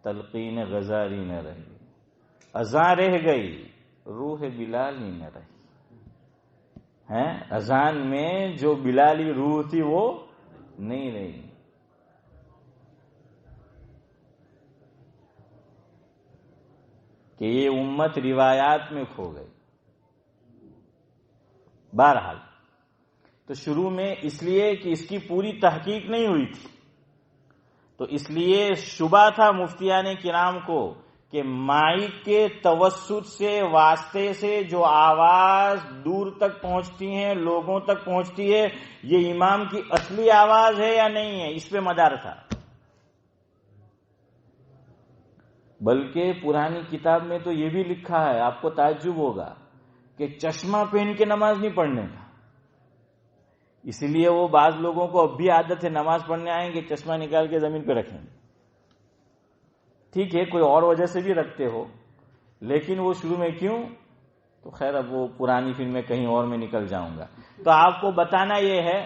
[SPEAKER 1] تلقین غزالی نہ رہی، اذان رہ گئی روح بلال ہی نہ رہی. اذان میں جو بلالی روح تھی وہ نہیں رہی. کہ یہ امت روایات میں کھو گئی. بہرحال تو شروع میں اس لیے کہ اس کی پوری تحقیق نہیں ہوئی تھی، تو اس لیے شبہ تھا مفتیان کرام کو کہ مائک کے توسط سے، واسطے سے جو آواز دور تک پہنچتی ہیں، لوگوں تک پہنچتی ہے، یہ امام کی اصلی آواز ہے یا نہیں ہے، اس پہ مدار تھا. بلکہ پرانی کتاب میں تو یہ بھی لکھا ہے، آپ کو تعجب ہوگا کہ چشمہ پہن کے نماز نہیں پڑھنے کا. اسی لیے وہ بعض لوگوں کو اب بھی عادت ہے، نماز پڑھنے آئیں گے چشمہ نکال کے زمین پہ رکھیں گے. ٹھیک ہے کوئی اور وجہ سے بھی رکھتے ہو، لیکن وہ شروع میں کیوں؟ تو خیر اب وہ پرانی فلم میں کہیں اور میں نکل جاؤں گا. تو آپ کو بتانا یہ ہے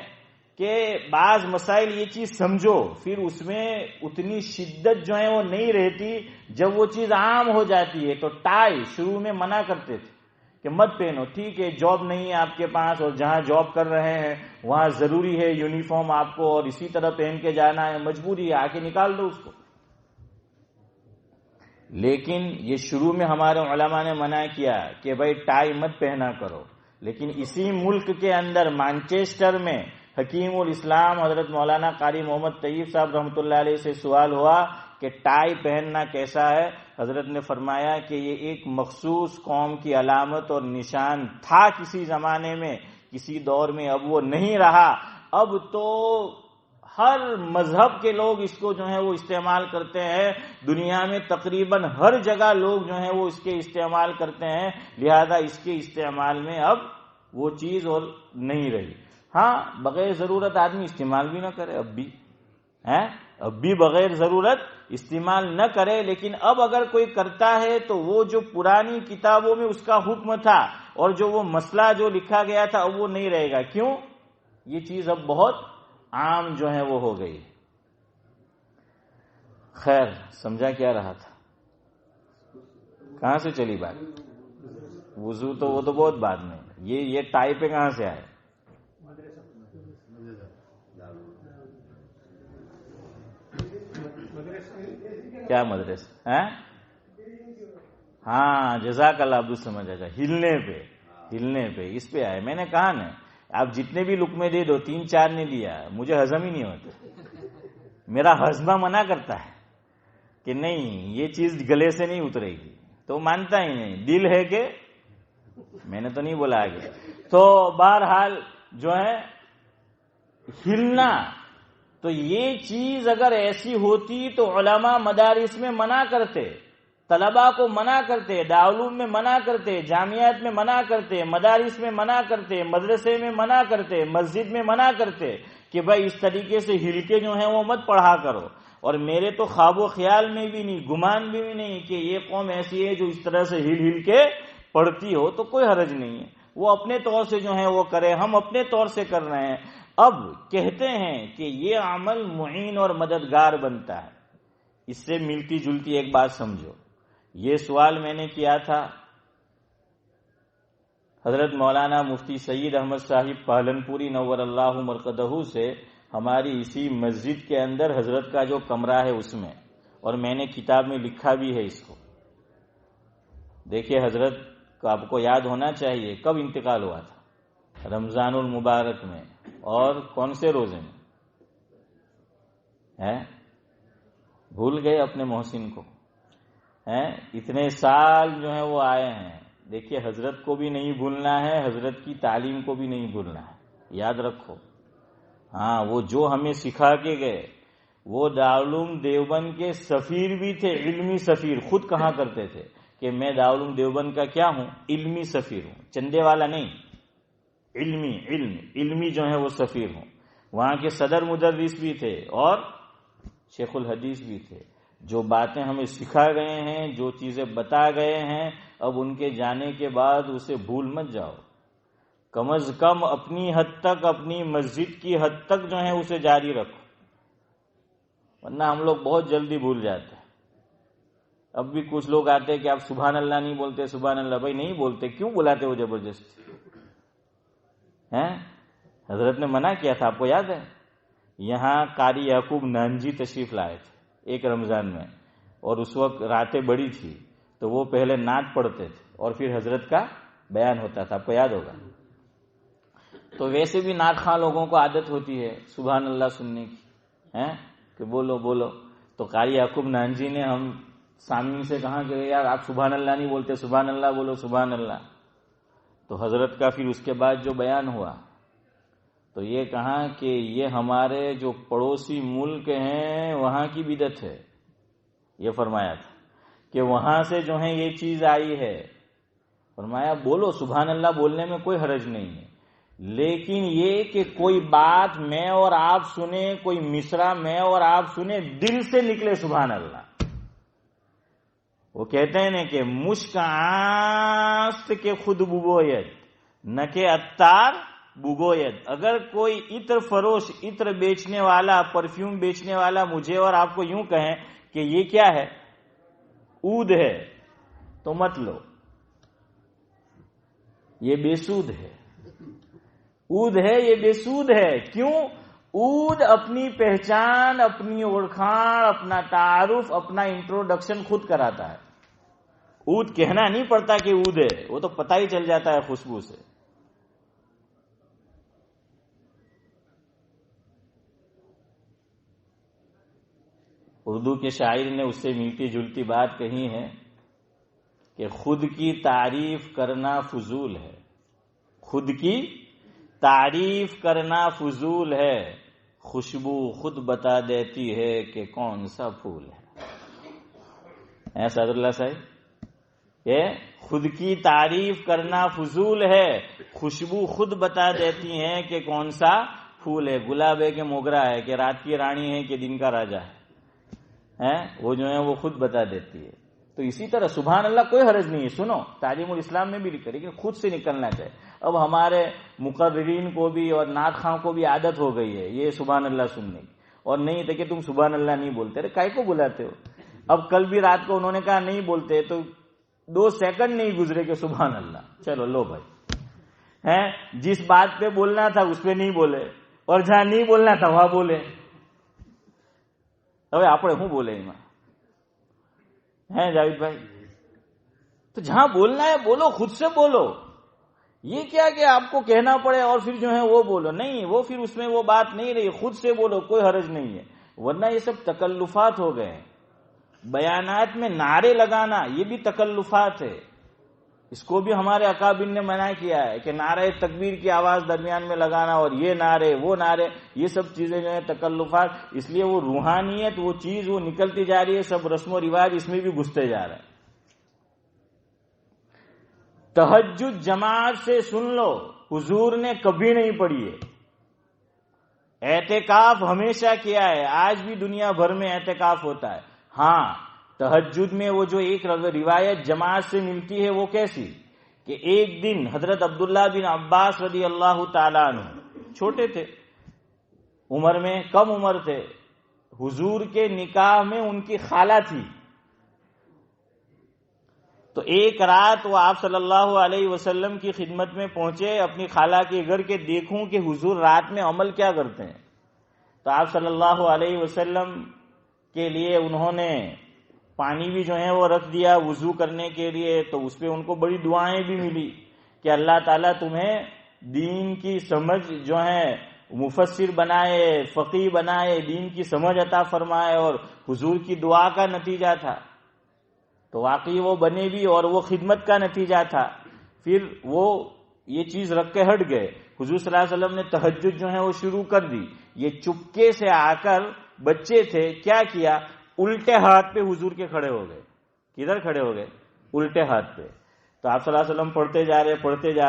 [SPEAKER 1] کہ بعض مسائل یہ چیز سمجھو، پھر اس میں اتنی شدت جو ہے وہ نہیں رہتی. جب وہ چیز عام ہو جاتی ہے تو ٹائی شروع میں منع کرتے تھے کہ مت پہنو. ٹھیک ہے جاب نہیں ہے آپ کے پاس اور جہاں جاب کر رہے ہیں وہاں ضروری ہے یونیفارم آپ کو اور اسی طرح پہن کے جانا ہے، مجبوری ہے، آ کے نکال دو اس کو. لیکن یہ شروع میں ہمارے علماء نے منع کیا کہ بھائی ٹائی مت پہنا کرو. لیکن اسی ملک کے اندر مانچسٹر میں حکیم الاسلام حضرت مولانا قاری محمد طیب صاحب رحمۃ اللہ علیہ سے سوال ہوا کہ ٹائی پہننا کیسا ہے. حضرت نے فرمایا کہ یہ ایک مخصوص قوم کی علامت اور نشان تھا کسی زمانے میں، کسی دور میں، اب وہ نہیں رہا. اب تو ہر مذہب کے لوگ اس کو جو ہے وہ استعمال کرتے ہیں. دنیا میں تقریباً ہر جگہ لوگ جو ہیں وہ اس کے استعمال کرتے ہیں، لہذا اس کے استعمال میں اب وہ چیز اور نہیں رہی. ہاں بغیر ضرورت آدمی استعمال بھی نہ کرے، اب بھی بغیر ضرورت استعمال نہ کرے، لیکن اب اگر کوئی کرتا ہے تو وہ جو پرانی کتابوں میں اس کا حکم تھا اور جو وہ مسئلہ جو لکھا گیا تھا اب وہ نہیں رہے گا. کیوں؟ یہ چیز اب بہت عام جو ہے وہ ہو گئی. خیر، سمجھا کیا رہا تھا؟ کہاں سے چلی بات؟ وضو تو وہ تو بہت بعد میں. یہ ٹائی پہ کہاں سے آئے؟ کیا مدرسہ؟ ہاں، جزاک اللہ عبد السمجھ. اچھا، ہلنے پہ اس پہ آئے. میں نے کہا نا، آپ جتنے بھی لقمے دے دو، 3-4 نے لیا، مجھے ہضم ہی نہیں ہوتا. میرا ہضمہ منع کرتا ہے کہ نہیں، یہ چیز گلے سے نہیں اترے گی، تو مانتا ہی نہیں. دل ہے کہ میں نے تو نہیں بولا آگے. تو بہرحال جو ہے ہلنا، تو یہ چیز اگر ایسی ہوتی تو علماء مدارس میں منع کرتے، طلباء کو منع کرتے، دارالعلوم میں منع کرتے، جامعات میں منع کرتے، مدارس میں منع کرتے، مدرسے میں منع کرتے، مسجد میں منع کرتے کہ بھائی اس طریقے سے ہل کے جو ہیں وہ مت پڑھا کرو. اور میرے تو خواب و خیال میں بھی نہیں، گمان بھی نہیں کہ یہ قوم ایسی ہے جو اس طرح سے ہل کے پڑھتی ہو. تو کوئی حرج نہیں ہے، وہ اپنے طور سے جو ہے وہ کرے، ہم اپنے طور سے کر رہے ہیں. اب کہتے ہیں کہ یہ عمل معین اور مددگار بنتا ہے. اس سے ملتی جلتی ایک بات سمجھو. یہ سوال میں نے کیا تھا حضرت مولانا مفتی سید احمد صاحب پہلنپوری نور اللہ مرقدہ سے، ہماری اسی مسجد کے اندر حضرت کا جو کمرہ ہے اس میں، اور میں نے کتاب میں لکھا بھی ہے اس کو. دیکھیے، حضرت کو آپ کو یاد ہونا چاہیے کب انتقال ہوا تھا. رمضان المبارک میں. اور کون سے روزے میں؟ بھول گئے اپنے محسن کو. اتنے سال جو ہے وہ آئے ہیں. دیکھیے، حضرت کو بھی نہیں بھولنا ہے، حضرت کی تعلیم کو بھی نہیں بھولنا ہے. یاد رکھو. ہاں، وہ جو ہمیں سکھا کے گئے، وہ دارالعلوم دیوبند کے سفیر بھی تھے، علمی سفیر. خود کہا کرتے تھے کہ میں دارالعلوم دیوبند کا کیا ہوں؟ علمی سفیر ہوں، چندے والا نہیں. علمی جو ہے وہ سفیر ہوں. وہاں کے صدر مدرس بھی تھے اور شیخ الحدیث بھی تھے. جو باتیں ہمیں سکھا گئے ہیں، جو چیزیں بتا گئے ہیں، اب ان کے جانے کے بعد اسے بھول مت جاؤ. کم از کم اپنی حد تک، اپنی مسجد کی حد تک جو ہے اسے جاری رکھو، ورنہ ہم لوگ بہت جلدی بھول جاتے ہیں. اب بھی کچھ لوگ آتے ہیں کہ آپ سبحان اللہ نہیں بولتے. سبحان اللہ بھائی نہیں بولتے، کیوں بلاتے ہو زبردستی؟ حضرت نے منع کیا تھا، آپ کو یاد ہے. یہاں قاری یعقوب نانجی تشریف لائے تھے ایک رمضان میں، اور اس وقت راتیں بڑی تھی تو وہ پہلے نعت پڑھتے تھے اور پھر حضرت کا بیان ہوتا تھا. آپ کو یاد ہوگا. تو ویسے بھی نعت خواں لوگوں کو عادت ہوتی ہے سبحان اللہ سننے کی، کہ بولو بولو. تو قاری یعقوب نانجی نے ہم سامعین سے کہا کہ یار آپ سبحان اللہ نہیں بولتے، سبحان اللہ بولو، سبحان اللہ. تو حضرت کا پھر اس کے بعد جو بیان ہوا تو یہ کہا کہ یہ ہمارے جو پڑوسی ملک ہیں وہاں کی بدعت ہے. یہ فرمایا تھا کہ وہاں سے جو ہے یہ چیز آئی ہے. فرمایا بولو سبحان اللہ، بولنے میں کوئی حرج نہیں ہے، لیکن یہ کہ کوئی بات میں اور آپ سنیں، کوئی مصرع میں اور آپ سنیں، دل سے نکلے سبحان اللہ. وہ کہتے ہیں نا کہ مشک آست کے خود بگوید نہ کہ عطار بگوید. اگر کوئی عطر فروش، عطر بیچنے والا، پرفیوم بیچنے والا مجھے اور آپ کو یوں کہیں کہ یہ کیا ہے؟ عود ہے، تو مت لو، یہ بے سود ہے. عود ہے، یہ بے سود ہے. کیوں؟ عود اپنی پہچان، اپنی اوڑکھان، اپنا تعارف، اپنا انٹروڈکشن خود کراتا ہے. عود کہنا نہیں پڑتا کہ عود ہے، وہ تو پتہ ہی چل جاتا ہے خوشبو سے. اردو کے شاعر نے اس سے ملتی جلتی بات کہی ہے کہ خود کی تعریف کرنا فضول ہے. خود کی تعریف کرنا فضول ہے، خوشبو خود بتا دیتی ہے کہ کون سا پھول ہے. سعد اللہ صاحب، کہ خود کی تعریف کرنا فضول ہے، خوشبو خود بتا دیتی ہے کہ کون سا پھول ہے. گلاب ہے کہ موگرا ہے، کہ رات کی رانی ہے کہ دن کا راجا ہے. وہ جو ہے وہ خود بتا دیتی ہے. تو اسی طرح سبحان اللہ کوئی حرج نہیں ہے. سنو تعلیم الاسلام میں بھی لکھا، لیکن خود سے نکلنا چاہیے. اب ہمارے مقررین کو بھی اور نعت خواں کو بھی عادت ہو گئی ہے یہ سبحان اللہ سننے کی، اور نہیں تھے کہ تم سبحان اللہ نہیں بولتے. ارے کائے کو بلاتے ہو؟ اب کل بھی رات کو انہوں نے کہا نہیں بولتے، تو 2 سیکنڈ نہیں گزرے کہ سبحان اللہ. چلو لو بھائی، جس بات پہ بولنا تھا اس پہ نہیں بولے، اور جہاں نہیں بولنا تھا وہاں بولے. اب آپ ہوں بولے ہیں جاوید بھائی، تو جہاں بولنا ہے بولو، خود سے بولو. یہ کیا کہ آپ کو کہنا پڑے اور پھر جو ہے وہ بولو، نہیں، وہ پھر اس میں وہ بات نہیں رہی. خود سے بولو، کوئی حرج نہیں ہے. ورنہ یہ سب تکلفات ہو گئے ہیں. بیانات میں نعرے لگانا یہ بھی تکلفات ہے. اس کو بھی ہمارے اکابر نے منع کیا ہے کہ نعرہ تکبیر کی آواز درمیان میں لگانا، اور یہ نعرے وہ نعرے، یہ سب چیزیں جو ہیں تکلفات. اس لیے وہ روحانیت، وہ چیز وہ نکلتی جا رہی ہے، سب رسم و رواج اس میں بھی گھستے جا رہے ہیں. تہجد جماعت سے سن لو، حضور نے کبھی نہیں پڑھی ہے. اعتکاف ہمیشہ کیا ہے، آج بھی دنیا بھر میں اعتکاف ہوتا ہے. ہاں تہجد میں وہ جو ایک روایت جماعت سے ملتی ہے وہ کیسی کہ ایک دن حضرت عبداللہ بن عباس رضی اللہ تعالیٰ عنہ چھوٹے تھے عمر میں، کم عمر تھے. حضور کے نکاح میں ان کی خالہ تھی. تو ایک رات وہ آپ صلی اللہ علیہ وسلم کی خدمت میں پہنچے اپنی خالہ کے گھر کے، دیکھوں کہ حضور رات میں عمل کیا کرتے ہیں. تو آپ صلی اللہ علیہ وسلم کے لیے انہوں نے پانی بھی جو ہے وہ رکھ دیا وضو کرنے کے لیے. تو اس پہ ان کو بڑی دعائیں بھی ملی کہ اللہ تعالیٰ تمہیں دین کی سمجھ جو ہے مفسر بنائے، فقیہ بنائے، دین کی سمجھ عطا فرمائے. اور حضور کی دعا کا نتیجہ تھا. تو واقعی وہ بنے بھی، اور وہ خدمت کا نتیجہ تھا. پھر وہ یہ چیز رکھ کے ہٹ گئے. حضور صلی اللہ علیہ وسلم نے تہجد جو ہے وہ شروع کر دی. یہ چپکے سے آ کر بچے تھے، کیا کیا، الٹے ہاتھ پہ حضور کے کھڑے ہو گئے. کدھر کھڑے ہو گئے؟ الٹے ہاتھ پہ. تو آپ صلی اللہ علیہ وسلم پڑھتے جا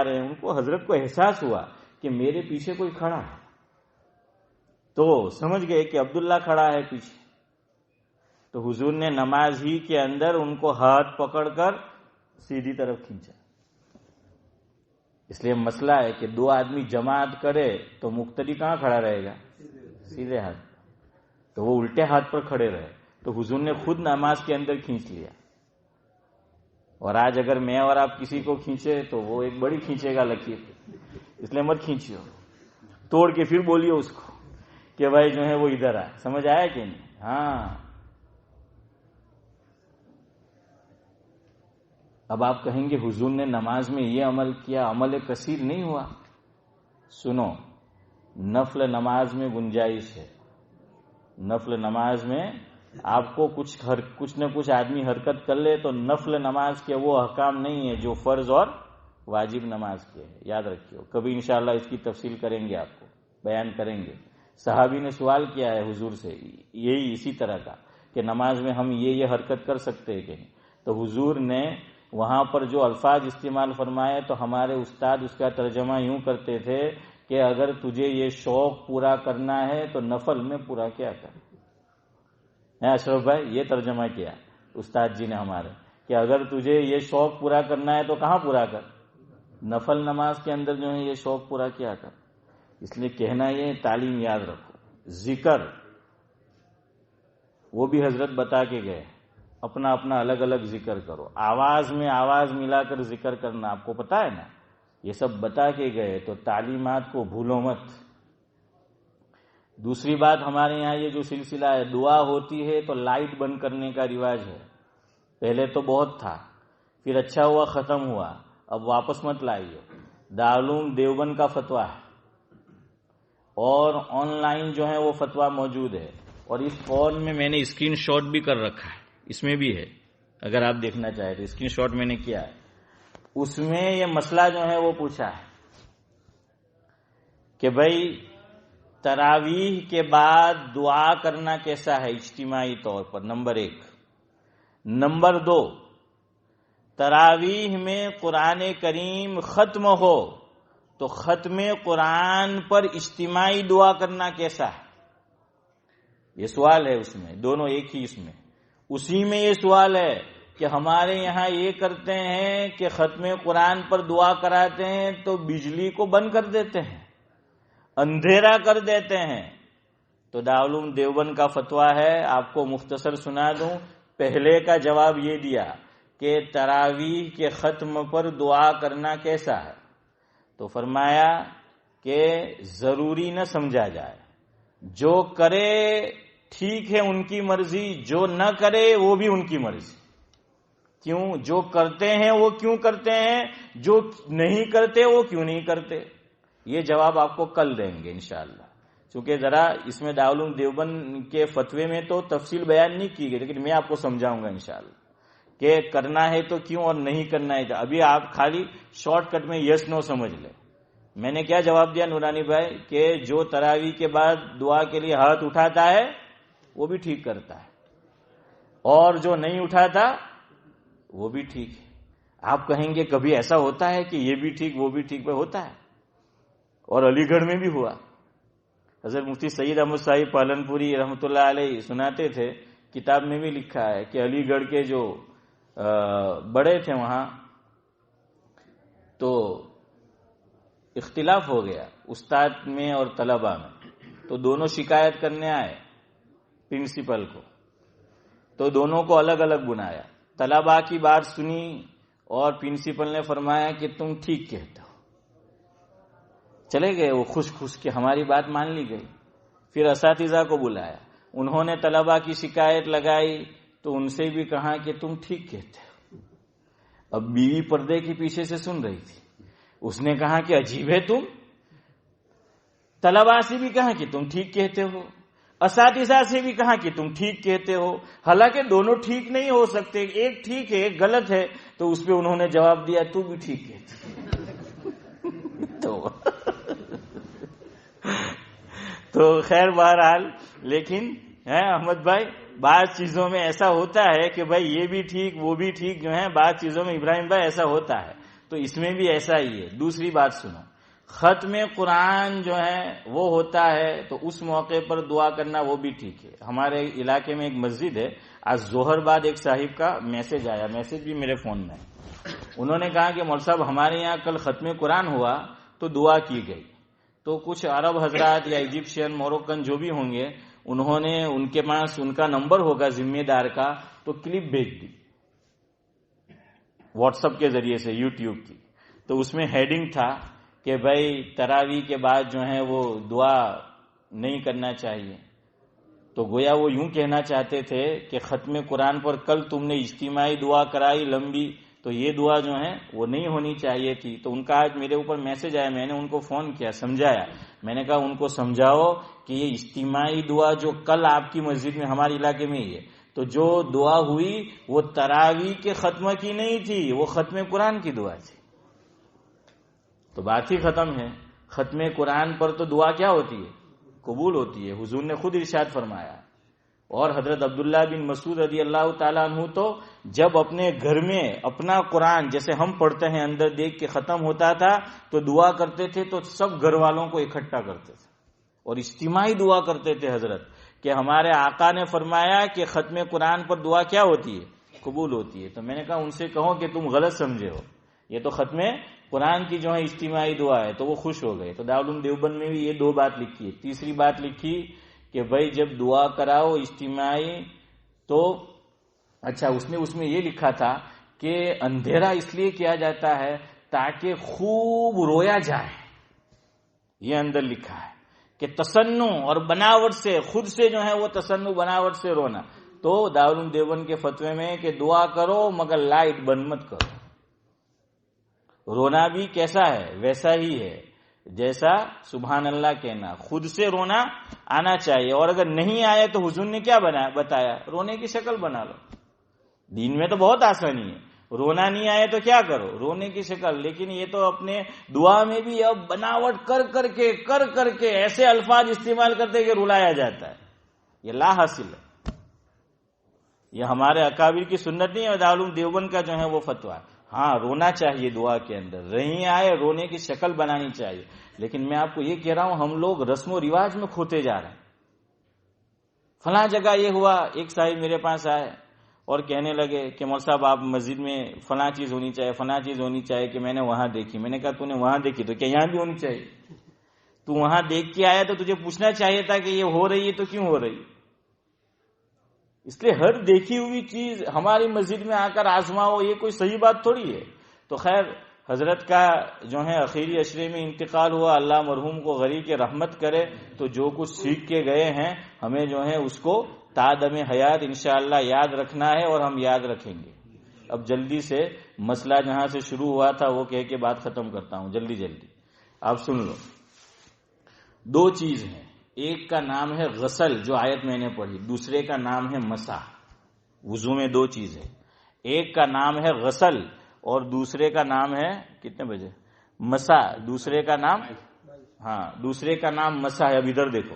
[SPEAKER 1] رہے ہیں. ان کو حضرت کو احساس ہوا کہ میرے پیچھے کوئی کھڑا ہے. تو سمجھ گئے کہ عبداللہ کھڑا ہے پیچھے. تو حضور نے نماز ہی کے اندر ان کو ہاتھ پکڑ کر سیدھی طرف کھینچا. اس لیے مسئلہ ہے کہ 2 آدمی جماعت کرے تو مقتدی کہاں کھڑا رہے گا؟ سیدھے ہاتھ. تو وہ الٹے ہاتھ پر کھڑے رہے. تو حضور نے خود نماز کے اندر کھینچ لیا. اور آج اگر میں اور آپ کسی کو کھینچے تو وہ ایک بڑی کھینچے گا لکیر. اس لیے مت کھینچیو، توڑ کے پھر بولیو اس کو کہ بھائی جو ہے وہ ادھر آ. سمجھ آیا کہ نہیں؟ ہاں. اب آپ کہیں گے حضور نے نماز میں یہ عمل کیا، عمل کثیر نہیں ہوا. سنو، نفل نماز میں گنجائش ہے. نفل نماز میں آپ کو کچھ نہ کچھ آدمی حرکت کر لے تو نفل نماز کے وہ احکام نہیں ہے جو فرض اور واجب نماز کے. یاد رکھیو، کبھی انشاءاللہ اس کی تفصیل کریں گے، آپ کو بیان کریں گے. صحابی نے سوال کیا ہے حضور سے یہی اسی طرح کا کہ نماز میں ہم یہ حرکت کر سکتے ہیں کہ نہیں. تو حضور نے وہاں پر جو الفاظ استعمال فرمائے تو ہمارے استاد اس کا ترجمہ یوں کرتے تھے کہ اگر تجھے یہ شوق پورا کرنا ہے تو نفل میں پورا کیا کر. اشرف بھائی یہ ترجمہ کیا استاد جی نے ہمارے کہ اگر تجھے یہ شوق پورا کرنا ہے تو کہاں پورا کر؟ نفل نماز کے اندر جو ہے یہ شوق پورا کیا کر. اس لیے کہنا یہ تعلیم یاد رکھو. ذکر وہ بھی حضرت بتا کے گئے، اپنا اپنا الگ الگ ذکر کرو. آواز میں آواز ملا کر ذکر کرنا آپ کو پتا ہے نا، یہ سب بتا کے گئے. تو تعلیمات کو بھولو مت. دوسری بات، ہمارے یہاں یہ جو سلسلہ ہے دعا ہوتی ہے تو لائٹ بند کرنے کا رواج ہے. پہلے تو بہت تھا، پھر اچھا ہوا ختم ہوا، اب واپس مت لائیے. دارالعلوم دیوبند کا فتویٰ ہے اور آن لائن جو ہے وہ فتویٰ موجود ہے. اور اس فون میں میں نے اسکرین شاٹ بھی کر رکھا ہے، اس میں بھی ہے، اگر آپ دیکھنا چاہیں تو اسکرین شاٹ میں نے کیا ہے. اس میں یہ مسئلہ جو ہے وہ پوچھا ہے کہ بھائی تراویح کے بعد دعا کرنا کیسا ہے اجتماعی طور پر، نمبر 1. نمبر 2، تراویح میں قرآن کریم ختم ہو تو ختم قرآن پر اجتماعی دعا کرنا کیسا ہے. یہ سوال ہے اس میں، دونوں ایک ہی اس میں، اسی میں یہ سوال ہے کہ ہمارے یہاں یہ کرتے ہیں کہ ختم قرآن پر دعا کراتے ہیں تو بجلی کو بند کر دیتے ہیں، اندھیرا کر دیتے ہیں۔ تو دارالعلوم دیوبند کا فتویٰ ہے، آپ کو مختصر سنا دوں۔ پہلے کا جواب یہ دیا کہ تراویح کے ختم پر دعا کرنا کیسا ہے، تو فرمایا کہ ضروری نہ سمجھا جائے، جو کرے ٹھیک ہے ان کی مرضی، جو نہ کرے وہ بھی ان کی مرضی۔ کیوں؟ جو کرتے ہیں وہ کیوں کرتے ہیں، جو نہیں کرتے وہ کیوں نہیں کرتے؟ یہ جواب آپ کو کل دیں گے انشاءاللہ، چونکہ ذرا اس میں دارالعلوم دیوبند کے فتوے میں تو تفصیل بیان نہیں کی گئی، لیکن میں آپ کو سمجھاؤں گا انشاءاللہ کہ کرنا ہے تو کیوں اور نہیں کرنا ہے۔ ابھی آپ خالی شارٹ کٹ میں یس نو سمجھ لیں۔ میں نے کیا جواب دیا نورانی بھائی کہ جو تراویح کے بعد دعا کے لیے ہاتھ اٹھاتا ہے وہ بھی ٹھیک کرتا ہے، اور جو نہیں اٹھاتا وہ بھی ٹھیک ہے۔ آپ کہیں گے کبھی ایسا ہوتا ہے کہ یہ بھی ٹھیک وہ بھی ٹھیک؟ ہوتا ہے، اور علی گڑھ میں بھی ہوا۔ حضرت مفتی سید احمد صاحب پالنپوری رحمۃ اللہ علیہ سناتے تھے، کتاب میں بھی لکھا ہے کہ علی گڑھ کے جو بڑے تھے وہاں تو اختلاف ہو گیا استاد میں اور طلبہ میں، تو دونوں شکایت کرنے آئے پرنسپل کو، تو دونوں کو الگ الگ بنایا۔ طلبہ کی بات سنی اور پرنسپل نے فرمایا کہ تم ٹھیک کہتے ہو۔ چلے گئے وہ خوش کہ ہماری بات مان لی گئی۔ پھر اساتذہ کو بلایا، انہوں نے طلبہ کی شکایت لگائی تو ان سے بھی کہا کہ تم ٹھیک کہتے ہو۔ اب بیوی پردے کے پیچھے سے سن رہی تھی، اس نے کہا کہ عجیب ہے تم، طلبہ سے بھی کہا کہ تم ٹھیک کہتے ہو، اساتذہ سے بھی کہا کہ تم ٹھیک کہتے ہو، حالانکہ دونوں ٹھیک نہیں ہو سکتے، ایک ٹھیک ہے ایک غلط ہے۔ تو اس پہ انہوں نے جواب دیا تو بھی ٹھیک کہتے تو خیر بہرحال، لیکن احمد بھائی بعض چیزوں میں ایسا ہوتا ہے کہ بھائی یہ بھی ٹھیک وہ بھی ٹھیک جو ہے، بعض چیزوں میں ابراہیم بھائی ایسا ہوتا ہے، تو اس میں بھی ایسا ہی ہے۔ دوسری بات سنو، ختم قرآن جو ہے وہ ہوتا ہے تو اس موقع پر دعا کرنا وہ بھی ٹھیک ہے۔ ہمارے علاقے میں ایک مسجد ہے، آج ظہر بعد ایک صاحب کا میسج آیا، میسج بھی میرے فون میں، انہوں نے کہا کہ مول صاحب ہمارے یہاں کل ختم قرآن ہوا تو دعا کی گئی، تو کچھ عرب حضرات یا ایجپشین موروکن جو بھی ہوں گے، انہوں نے ان کے پاس ان کا نمبر ہوگا ذمہ دار کا، تو کلپ بھیج دی واٹس ایپ کے ذریعے سے یوٹیوب کی، تو اس میں ہیڈنگ تھا کہ بھائی تراویح کے بعد جو ہے وہ دعا نہیں کرنا چاہیے۔ تو گویا وہ یوں کہنا چاہتے تھے کہ ختم قرآن پر کل تم نے اجتماعی دعا کرائی لمبی، تو یہ دعا جو ہے وہ نہیں ہونی چاہیے تھی۔ تو ان کا آج میرے اوپر میسج آیا، میں نے ان کو فون کیا، سمجھایا، میں نے کہا ان کو سمجھاؤ کہ یہ اجتماعی دعا جو کل آپ کی مسجد میں ہمارے علاقے میں ہی ہے، تو جو دعا ہوئی وہ تراویح کے ختمہ کی نہیں تھی، وہ ختم قرآن کی دعا تھی۔ تو بات ہی ختم ہے۔ ختم قرآن پر تو دعا کیا ہوتی ہے؟ قبول ہوتی ہے، حضور نے خود ارشاد فرمایا۔ اور حضرت عبداللہ بن مسعود رضی اللہ تعالیٰ عنہ تو جب اپنے گھر میں اپنا قرآن جیسے ہم پڑھتے ہیں اندر دیکھ کے ختم ہوتا تھا تو دعا کرتے تھے، تو سب گھر والوں کو اکٹھا کرتے تھے اور اجتماعی دعا کرتے تھے حضرت، کہ ہمارے آقا نے فرمایا کہ ختم قرآن پر دعا کیا ہوتی ہے؟ قبول ہوتی ہے۔ تو میں نے کہا ان سے کہو کہ تم غلط سمجھے ہو، یہ تو ختم قرآن کی جو ہے اجتماعی دعا ہے۔ تو وہ خوش ہو گئے۔ تو دارالعلوم دیوبند میں بھی یہ دو بات لکھی ہے۔ تیسری بات لکھی کہ بھائی جب دعا کراؤ اجتماعی تو اچھا، اس میں یہ لکھا تھا کہ اندھیرا اس لیے کیا جاتا ہے تاکہ خوب رویا جائے، یہ اندر لکھا ہے کہ تصنع اور بناوٹ سے، خود سے جو ہے وہ تصنع بناوٹ سے رونا۔ تو دارالعلوم دیوبند کے فتوے میں کہ دعا کرو مگر لائٹ بند مت کرو۔ رونا بھی کیسا ہے؟ ویسا ہی ہے جیسا سبحان اللہ کہنا، خود سے رونا آنا چاہیے، اور اگر نہیں آئے تو حضور نے کیا بتایا؟ رونے کی شکل بنا لو۔ دین میں تو بہت آسانی ہے، رونا نہیں آئے تو کیا کرو؟ رونے کی شکل۔ لیکن یہ تو اپنے دعا میں بھی اب بناوٹ کر کے ایسے الفاظ استعمال کرتے کہ رلایا جاتا ہے، یہ لا حاصل ہے۔ یہ ہمارے اکابر کی سنت نہیں ہے، دارالعلوم دیوبند کا جو ہے وہ فتویٰ ہے۔ ہاں رونا چاہیے دعا کے اندر، نہیں آئے رونے کی شکل بنانی چاہیے، لیکن میں آپ کو یہ کہہ رہا ہوں ہم لوگ رسم و رواج میں کھوتے جا رہے ہیں۔ فلاں جگہ یہ ہوا. ایک صاحب میرے پاس آئے اور کہنے لگے کہ مول صاحب آپ مسجد میں فلاں چیز ہونی چاہیے، فلاں چیز ہونی چاہیے کہ میں نے وہاں دیکھی. میں نے کہا تو نے وہاں دیکھی تو کیا یہاں بھی ہونی چاہیے؟ تو وہاں دیکھ کے آیا تو تجھے پوچھنا چاہیے تھا کہ یہ ہو رہی ہے تو کیوں ہو رہی. اس لیے ہر دیکھی ہوئی چیز ہماری مسجد میں آ کر آزماؤ، یہ کوئی صحیح بات تھوڑی ہے. تو خیر حضرت کا جو ہے آخری عشرے میں انتقال ہوا، اللہ مرحوم کو غریق رحمت کرے. تو جو کچھ سیکھ کے گئے ہیں ہمیں جو ہے اس کو تا دم حیات انشاءاللہ یاد رکھنا ہے، اور ہم یاد رکھیں گے. اب جلدی سے مسئلہ جہاں سے شروع ہوا تھا وہ کہہ کے بات ختم کرتا ہوں جلدی جلدی. آپ سن لو. دو چیز ہیں، ایک کا نام ہے غسل جو آیت میں نے پڑھی، دوسرے کا نام ہے مسح. وضو میں دو چیز ہے، ایک کا نام ہے غسل اور دوسرے کا نام ہے کتنے بجے مسح. دوسرے کا نام دوسرے کا نام مسح ہے. اب ادھر دیکھو،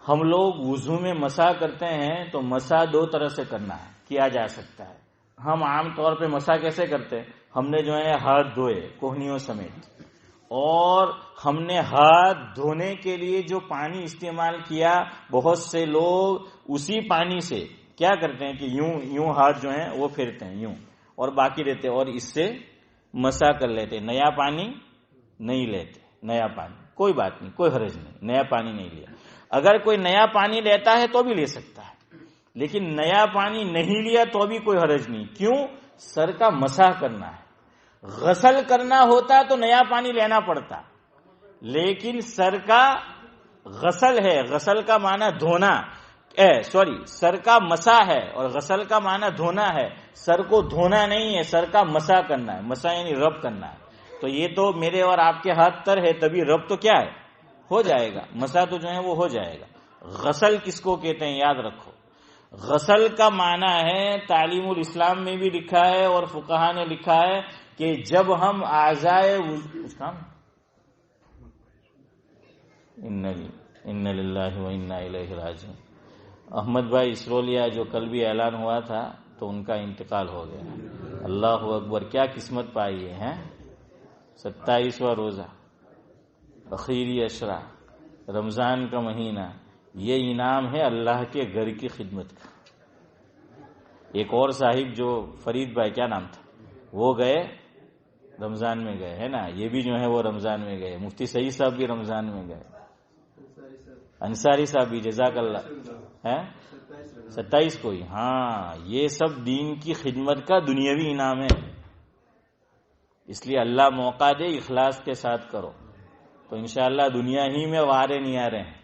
[SPEAKER 1] ہم لوگ وضو میں مسح کرتے ہیں تو مسح دو طرح سے کرنا ہے، کیا جا سکتا ہے. ہم عام طور پہ مسح کیسے کرتے ہیں؟ ہم نے جو ہے ہاتھ دھوئے کوہنیوں سمیت، اور ہم نے ہاتھ دھونے کے لیے جو پانی استعمال کیا، بہت سے لوگ اسی پانی سے کیا کرتے ہیں کہ یوں ہاتھ جو ہیں وہ پھیرتے ہیں یوں، اور باقی رہتے اور اس سے مسح کر لیتے. نیا پانی نہیں لیتے. نیا پانی کوئی بات نہیں، کوئی حرج نہیں، نیا پانی نہیں لیا. اگر کوئی نیا پانی لیتا ہے تو بھی لے سکتا ہے، لیکن نیا پانی نہیں لیا تو بھی کوئی حرج نہیں. کیوں؟ سر کا مسح کرنا ہے. غسل کرنا ہوتا تو نیا پانی لینا پڑتا، لیکن سر کا غسل ہے. غسل کا معنی دھونا، سر کا مسح ہے اور غسل کا معنی دھونا ہے. سر کو دھونا نہیں ہے، سر کا مسح کرنا ہے. مسح یعنی رب کرنا ہے. تو یہ تو میرے اور آپ کے ہاتھ تر ہے، تبھی رب تو کیا ہے ہو جائے گا. مسح تو جو ہے وہ ہو جائے گا. غسل کس کو کہتے ہیں یاد رکھو. غسل کا معنی ہے، تعلیم الاسلام میں بھی لکھا ہے اور فقہا نے لکھا ہے کہ جب ہم اعضائے ان للہ و انا الیہ راجعون. احمد بھائی اسرولیا جو کل بھی اعلان ہوا تھا تو ان کا انتقال ہو گیا. اللہ اکبر، کیا قسمت پائی ہے. 27واں روزہ، اخیری عشرہ، رمضان کا مہینہ، یہ انعام ہے اللہ کے گھر کی خدمت کا. ایک اور صاحب جو فرید بھائی کیا نام تھا، وہ گئے رمضان میں گئے ہے نا. یہ بھی جو ہے وہ رمضان میں گئے. مفتی سعید صاحب بھی رمضان میں گئے. انصاری صاحب بھی جزاک اللہ ہے 27 کو ہی. ہاں، یہ سب دین کی خدمت کا دنیاوی انعام ہے. اس لیے اللہ موقع دے، اخلاص کے ساتھ کرو تو انشاءاللہ دنیا ہی میں وارے نہیں آ رہے ہیں.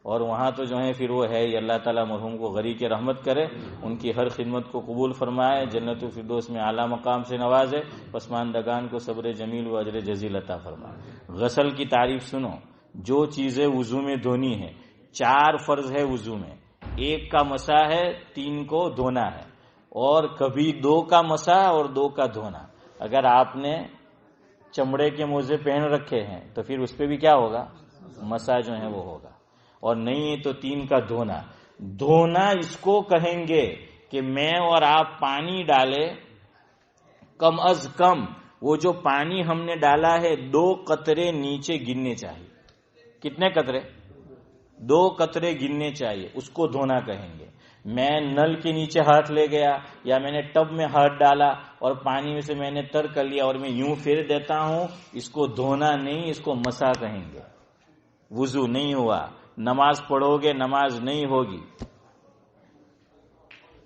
[SPEAKER 1] اور وہاں تو جو ہے پھر وہ ہے ہی. اللہ تعالیٰ مرحوم کو غریق رحمت کرے، ان کی ہر خدمت کو قبول فرمائے، جنت الفردوس میں اعلیٰ مقام سے نوازے، پسماندگان کو صبر جمیل و اجر جزیل عطا فرمائے. غسل کی تعریف سنو. جو چیزیں وضو میں دھونی ہے، 4 فرض ہے وضو میں. 1 کا مسح ہے، 3 کو دھونا ہے، اور کبھی 2 کا مسح اور 2 کا دھونا. اگر آپ نے چمڑے کے موزے پہن رکھے ہیں تو پھر اس پہ بھی کیا ہوگا مسح جو ہے وہ ہوگا. اور نہیں تو 3 کا دھونا. دھونا اس کو کہیں گے کہ میں اور آپ پانی ڈالے، کم از کم وہ جو پانی ہم نے ڈالا ہے 2 قطرے نیچے گرنے چاہیے. کتنے قطرے؟ 2 قطرے گرنے چاہیے. اس کو دھونا کہیں گے. میں نل کے نیچے ہاتھ لے گیا یا میں نے ٹب میں ہاتھ ڈالا اور پانی میں سے میں نے تر کر لیا اور میں یوں پھیر دیتا ہوں، اس کو دھونا نہیں، اس کو مسح کہیں گے. وضو نہیں ہوا. نماز پڑھو گے نماز نہیں ہوگی.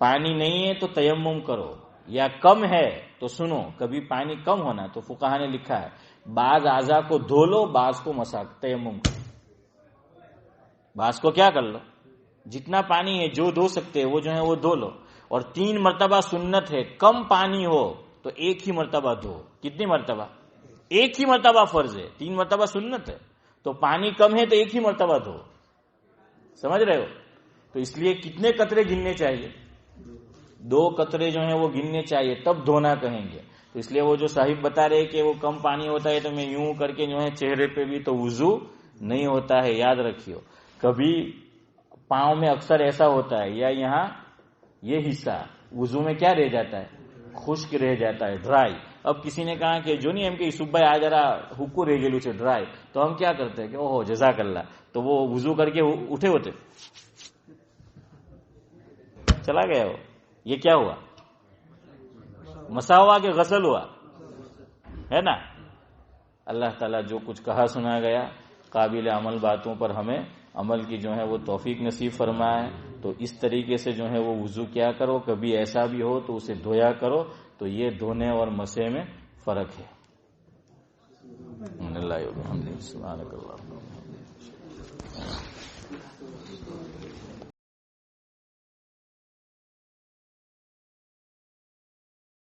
[SPEAKER 1] پانی نہیں ہے تو تیمم کرو، یا کم ہے تو سنو، کبھی پانی کم ہونا تو فقہا نے لکھا ہے بعض اعضاء کو دھو لو، بعض کو مسح تیمم کرو. بعض کو کیا کر لو، جتنا پانی ہے جو دھو سکتے وہ جو ہے وہ دھو لو. اور 3 مرتبہ سنت ہے. کم پانی ہو تو 1 ہی مرتبہ دھو. کتنی مرتبہ؟ 1 ہی مرتبہ فرض ہے، 3 مرتبہ سنت ہے. تو پانی کم ہے تو 1 ہی مرتبہ دھو. سمجھ رہے ہو؟ تو اس لیے کتنے قطرے گننے چاہیے؟ 2 قطرے جو ہیں وہ گننے چاہیے، تب دھونا کہیں گے. تو اس لیے وہ جو صاحب بتا رہے کہ وہ کم پانی ہوتا ہے تو میں یوں کر کے جو ہے چہرے پہ بھی، تو وضو نہیں ہوتا ہے. یاد رکھیو. کبھی پاؤں میں اکثر ایسا ہوتا ہے، یا یہاں یہ حصہ وضو میں کیا رہ جاتا ہے، خشک رہ جاتا ہے، ڈرائی.
[SPEAKER 2] اب کسی نے کہا کہ جو نہیں ایم کے صبح آ جرا حکو رہ گلو سے ڈرائے، تو ہم کیا کرتے ہیں کہ اوہ جزاک اللہ، تو وہ وضو کر کے اٹھے ہوتے، چلا گیا وہ، یہ کیا ہوا؟ مسا ہوا کہ غسل ہوا، ہے نا؟ اللہ تعالیٰ جو کچھ کہا سنا گیا قابل عمل باتوں پر ہمیں عمل کی جو ہے وہ توفیق نصیب فرمائے. تو اس طریقے سے جو ہے وہ وضو کیا کرو. کبھی ایسا بھی ہو تو اسے دھویا کرو. تو یہ دھونے اور مسے میں فرق ہے. اللہ